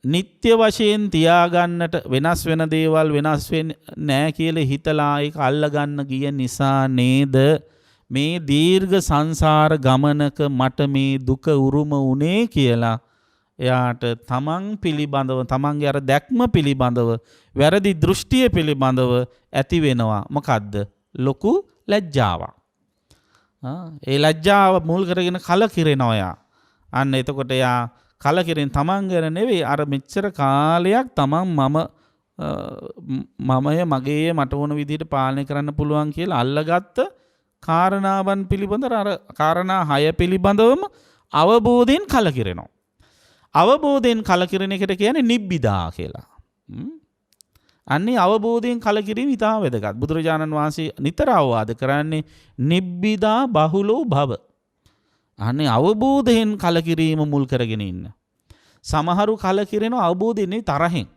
[SPEAKER 1] නිත්‍ය වශයෙන් තියාගන්නට වෙනස් වෙන දේවල් වෙනස් වෙන්නේ නැහැ කියලා හිතලා ඒක අල්ලගන්න ගිය නිසා නේද මේ දීර්ඝ සංසාර ගමනක මට මේ දුක උරුම වුණේ කියලා එයාට තමන් පිළිබඳව තමන්ගේ අර දැක්ම පිළිබඳව වැරදි දෘෂ්ටිය පිළිබඳව ඇති වෙනවා. මොකද්ද? ලොකු ලැජ්ජාවක්. ඒ ලැජ්ජාව මුල් කරගෙන කලකිරෙනවා එයා. අන්න එතකොට එයා කලකිරෙන තමන් ගැන නෙවෙයි අර මෙච්චර කාලයක් තමන් මමය මගේ මට ඕන විදිහට පාලනය කරන්න පුළුවන් කියලා අල්ලගත්ත කාරණාවන් පිළිබඳ අර කාරණා 6 පිළිබඳවම අවබෝධයෙන් කලකිරෙනවා. අවබෝධයෙන් කලකිරෙන එකට කියන්නේ නිබ්බිදා කියලා. අන්නේ අවබෝධයෙන් කලකිරීම ඉතා වැදගත්. බුදුරජාණන් වහන්සේ නිතර අවවාද කරන්නේ නිබ්බිදා බහුලෝ භව. අනේ අවබෝධයෙන් කලකිරීම මුල් කරගෙන ඉන්න. සමහරු කලකිරෙන අවබෝධයෙන් තරහෙන්.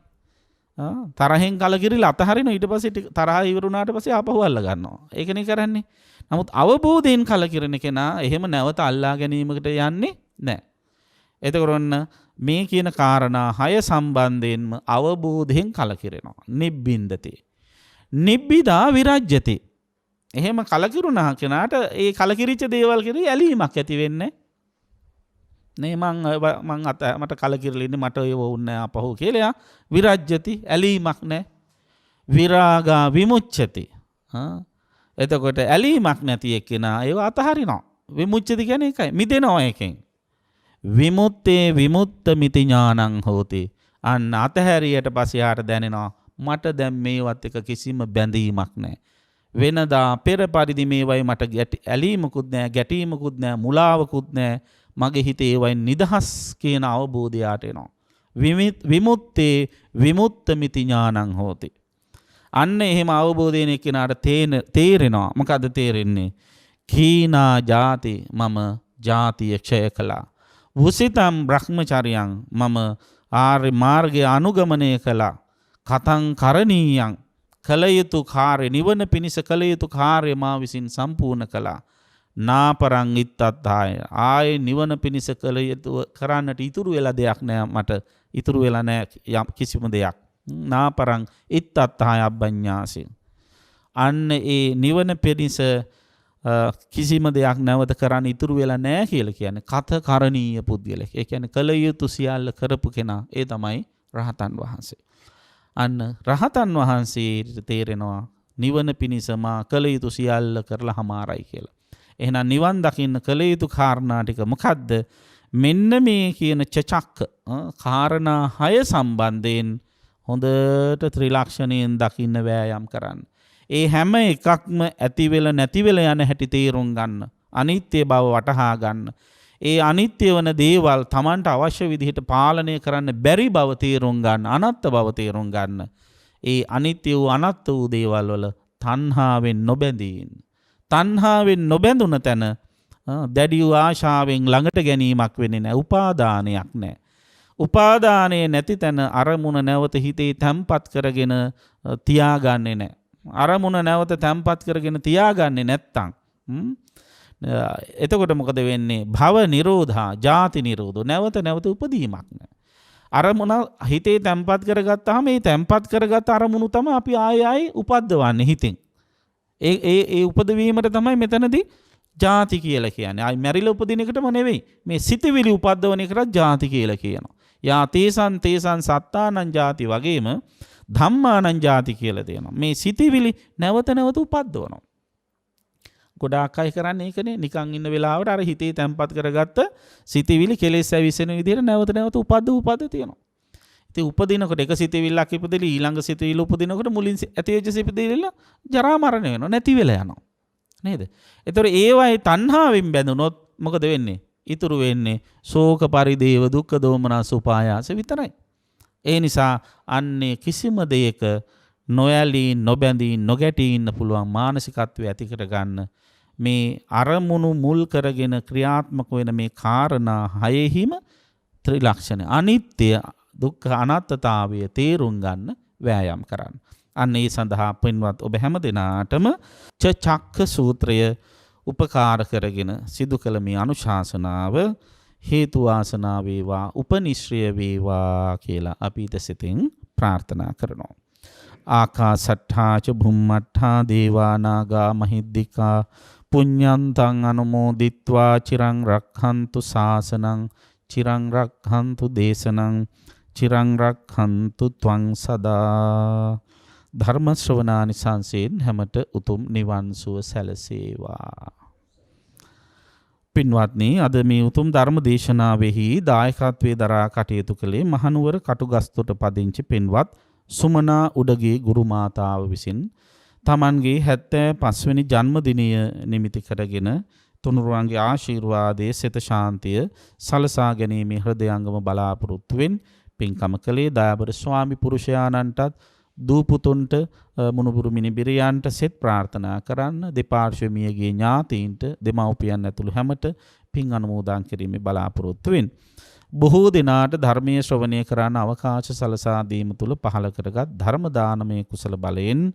[SPEAKER 1] තරහෙන් කලකිරිලා අතහරිනවා. ඊට පස්සේ තරහ ඉවරුණාට පස්සේ ආපහු අල්ල ගන්නවා. ඒකනේ කරන්නේ. නමුත් අවබෝධයෙන් කලකිරෙන කෙනා එහෙම නැවත අල්ලා ගැනීමකට යන්නේ නැහැ. එතකොට ඔන්න මේ කියන කාරණා 6 සම්බන්ධයෙන්ම අවබෝධයෙන් කලකිරෙනවා. නිබ්බින්දති. නිබ්බිදා විරජ්‍යති. එහෙම කලකිරුණා කෙනාට ඒ කලකිරිච්ච දේවල් කෙරෙහි ඇලීමක් ඇති වෙන්නේ නේ. මට කලකිරලා ඉන්නේ මට ඒව වුන්නේ අපහු කියලා විරජ්‍යති ඇලීමක් නැහැ. විරාගා විමුච්ඡති. එතකොට ඇලීමක් නැති එක්කෙනා ඒව අතහරිනවා. විමුච්ඡති කියන්නේ ඒකයි. මිදෙනවා එකෙන්. විමුත්තේ විමුත්ත මිති ඥානං හෝති. අන්න අතහැරියට පස්සේ යාට දැනෙනවා මට දැන් මේවත් එක කිසිම බැඳීමක් නැහැ. වෙනදා පෙර පරිදි මේවයි මට ඇලීමකුත් නැහැ, ගැටීමකුත් නැහැ, මුලාවකුත් නැහැ. මගේ හිතේ ඒවයින් නිදහස් කියන අවබෝධයට එනවා. විමුත්තේ විමුත්ත මිති ඥානං හෝති. අන්න එහෙම අවබෝධයෙන් එක්කෙනාට තේරෙනවා. මොකද්ද තේරෙන්නේ? කීනා ජාති මම ජාතිය ක්ෂය කළා. වුසිතම් බ්‍රහ්මචරියං මම ආර්ය මාර්ගය අනුගමනය කළා. කතං කරණීයං කළ යුතු කාර්ය නිවන පිණිස කළ යුතු කාර්ය මා විසින් සම්පූර්ණ කළා. නාපරං ඉත්තත්තාය ආයේ නිවන පිණිස කළ යුතු කරන්නට ඉතුරු වෙලා දෙයක් නෑ. මට ඉතුරු වෙලා නෑ කිසිම දෙයක්. නාපරං ඉත්තත්තාය අබ්බඤ්ඤාසි. අන්න ඒ නිවන පිණිස කිසිම දෙයක් නැවත කරන්න ඉතුරු වෙලා නැහැ කියලා කියන්නේ කත කරණීය පුද්ගලෙක්. ඒ කියන්නේ කල යුතු සියල්ල කරපු කෙනා. ඒ තමයි රහතන් වහන්සේ. අන්න රහතන් වහන්සේට තේරෙනවා නිවන පිණිස මා කළ යුතු සියල්ල කරලා හමාරයි කියලා. එහෙනම් නිවන් දකින්න කළ යුතු කාරණා ටික මොකද්ද? මෙන්න මේ කියන චචක්ක කාරණා 6 සම්බන්ධයෙන් හොඳට ත්‍රිලක්ෂණයෙන් දකින්න වෑයම් කරන්න. ඒ හැම එකක්ම ඇති වෙලා නැති වෙලා යන හැටි තේරුම් ගන්න. අනිත්‍ය බව වටහා ගන්න. ඒ අනිත්‍ය වන දේවල් Tamanට අවශ්‍ය විදිහට පාලනය කරන්න බැරි බව තේරුම් ගන්න. අනත්ත් බව තේරුම් ගන්න. ඒ අනිත්‍ය වූ අනත්ත් වූ දේවල් වල තණ්හාවෙන් නොබැඳීන්. තණ්හාවෙන් නොබැඳුන තැන දැඩි වූ ආශාවෙන් ළඟට ගැනීමක් වෙන්නේ නැහැ. උපාදානයක් නැහැ. උපාදානයේ නැති තැන අරමුණ නැවත හිතේ තැම්පත් කරගෙන තියාගන්නේ නැහැ. අරමුණ නැවත තැම්පත් කරගෙන තියාගන්නේ නැත්තම් එතකොට මොකද වෙන්නේ? භව නිරෝධා ජාති නිරෝධෝ. නැවත නැවත උපදීමක් නැහැ. අරමුණ හිතේ තැම්පත් කරගත්තාම මේ තැම්පත් කරගත් අරමුණු තමයි අපි ආයෙ උපද්දවන්නේ හිතෙන්. ඒ උපදවීමට තමයි මෙතනදී ජාති කියලා කියන්නේ. ආයි මැරිලා උපදින එකටම නෙවෙයි. මේ සිතවිලි උපද්දවන එකට ජාති කියලා කියනවා. යා තේසං සත්තානං ජාති වගේම ධම්මානං ජාති කියලා දෙනවා. මේ සිතවිලි නැවත නැවත උපද්දවනවා. ගොඩාක් අය කරන්නේ ඒකනේ. නිකන් ඉන්න වෙලාවට අර හිතේ තැම්පත් කරගත්ත සිතවිලි කෙලෙස් ඇවිස්සෙන විදිහට නැවත නැවත උපද්ද තියෙනවා. ඉතින් උපදිනකොට එක සිතවිල්ලක් ඉපදෙලි ඊළඟ සිතවිල්ල උපදිනකොට මුලින් ඇතිවෙච්ච සිතවිල්ල ජරා මරණ වෙනවා. නැති වෙලා යනවා. නේද? ඒතර ඒවයි තණ්හාවෙන් බැඳුනොත් මොකද වෙන්නේ? ඉතුරු වෙන්නේ ශෝක පරිදේව දුක්ඛ දෝමනස උපායාස විතරයි. ඒ නිසා අන්නේ කිසිම දෙයක නොයලී නොබැඳී නොගැටී ඉන්න පුළුවන් මානසිකත්වය ඇති කරගන්න මේ අරමුණු මුල් කරගෙන ක්‍රියාත්මක වෙන මේ කාරණා හයෙහිම ත්‍රිලක්ෂණ අනිත්‍ය දුක්ඛ අනාත්මතාවය තේරුම් ගන්න වෑයම් කරන්න. අන්න ඒ සඳහා පින්වත් ඔබ හැම දිනාටම චක්ක සූත්‍රය උපකාර කරගෙන සිදු කළ මේ අනුශාසනාව හේතු වාසනා වේවා උපනිශ්‍රය වේවා කියලා අපි සිතින් ප්‍රාර්ථනා කරනවා. ආකාසට්ඨා ච භුම්මට්ඨා දේවා නාග මහිද්దికා පුඤ්ඤන්තං අනුමෝදිත්වා චිරං රක්ඛන්තු ශාසනං චිරං රක්ඛන්තු දේශනං චිරං රක්ඛන්තු ත්වං සදා. ධර්ම ශ්‍රවණානිසංසයෙන් හැමත උතුම් නිවන් සුව සැලසේවා. පින්වත්නි, අද මේ උතුම් ධර්ම දේශනාවෙහි දායකත්වයේ දරා කටයුතු කළේ මහනුවර කටුගස්තොට පදිංචි පින්වත් සුමනා උඩගේ ගුරු මාතාව විසින් තමන්ගේ 75 වෙනි ජන්මදිනය නිමිති කරගෙන තුනුරුවන්ගේ ආශිර්වාදයේ සිත ශාන්තිය සලසා ගැනීමේ හෘදයාංගම බලාපොරොත්තුවෙන් පින්කම කළේ දයාබර ස්වාමි පුරුෂයාණන්ටත් දූපුතුන්ට මුණුබුරු මිනිබිරියන්ට සෙත් ප්‍රාර්ථනා කරන්න දෙපාර්ශ්වයේ මියගිය ඥාතීන්ට දෙමව්පියන් ඇතුළු හැමත පින් අනුමෝදන් කිරීමේ බලාපොරොත්තුවෙන් බොහෝ දිනාට ධර්මීය ශ්‍රවණය කරන්න අවකාශ සලසා දීම තුල පහළ කරගත් ධර්ම දානමය කුසල බලයෙන්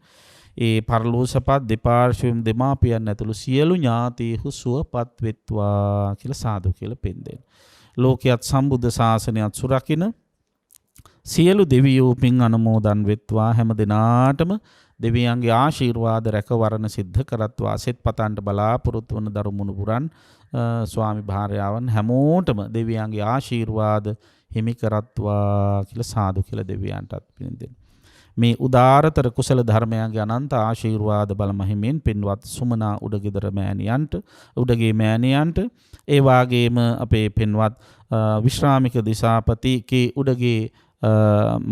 [SPEAKER 1] ඒ පරලෝසපත් දෙපාර්ශ්වයෙන් දෙමාපියන් ඇතුළු සියලු ඥාතීහු සුවපත් වෙත්වා කියලා සාදු කියලා පින් දෙන්න. ලෝකයේත් සම්බුද්ධ ශාසනයත් සුරකින්න සියලු දෙවියෝ පින් අනුමෝදන් වෙත්වා. හැම දිනාටම දෙවියන්ගේ ආශිර්වාද රැකවරණ සිද්ධ කරත්වා. සෙත් පතන්ට බලාපොරොත්තු වන දරුමුණු පුරන් ස්වාමි භාර්යාවන් හැමෝටම දෙවියන්ගේ ආශිර්වාද හිමි කරත්වා කියලා සාදු කියලා දෙවියන්ටත් පින් දෙන්න. මේ උදාරතර කුසල ධර්මයන්ගේ අනන්ත ආශිර්වාද බල මහිමෙන් පින්වත් සුමනා උඩගෙදර මෑණියන්ට උඩගේ මෑණියන්ට ඒ වාගේම අපේ පින්වත් විශ්‍රාමික දිසාපති කේ උඩගේ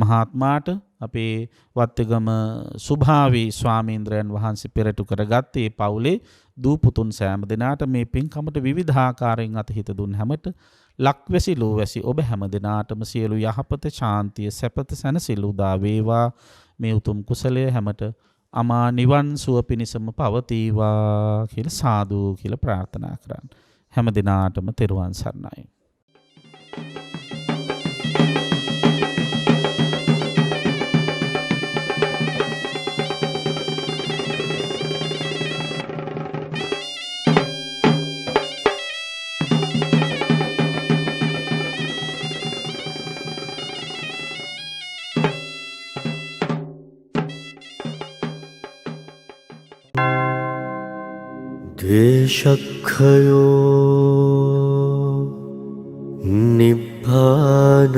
[SPEAKER 1] මහත්මාට අපේ වත්තගම සුභාවි ස්වාමීන්ද්‍රයන් වහන්සේ පෙරටු කරගත්තේ පවුලේ දූපුතුන් සෑම දිනාට මේ පින්කමට විවිධාකාරයෙන් අතහිත දුන් හැමත ලක්වැසි ලෝවැසි ඔබ හැම දිනාටම සියලු යහපත ශාන්තිය සැපත සැනසෙල්ල උදා වේවා. මේ උතුම් කුසලය හැමත අමා නිවන් සුව පිණිසම පවතිවා කියලා සාදු කියලා ප්‍රාර්ථනා කරන්න. හැම දිනාටම තෙරුවන් සරණයි.
[SPEAKER 2] ද්වේෂක්ඛයෝ නිබ්බානං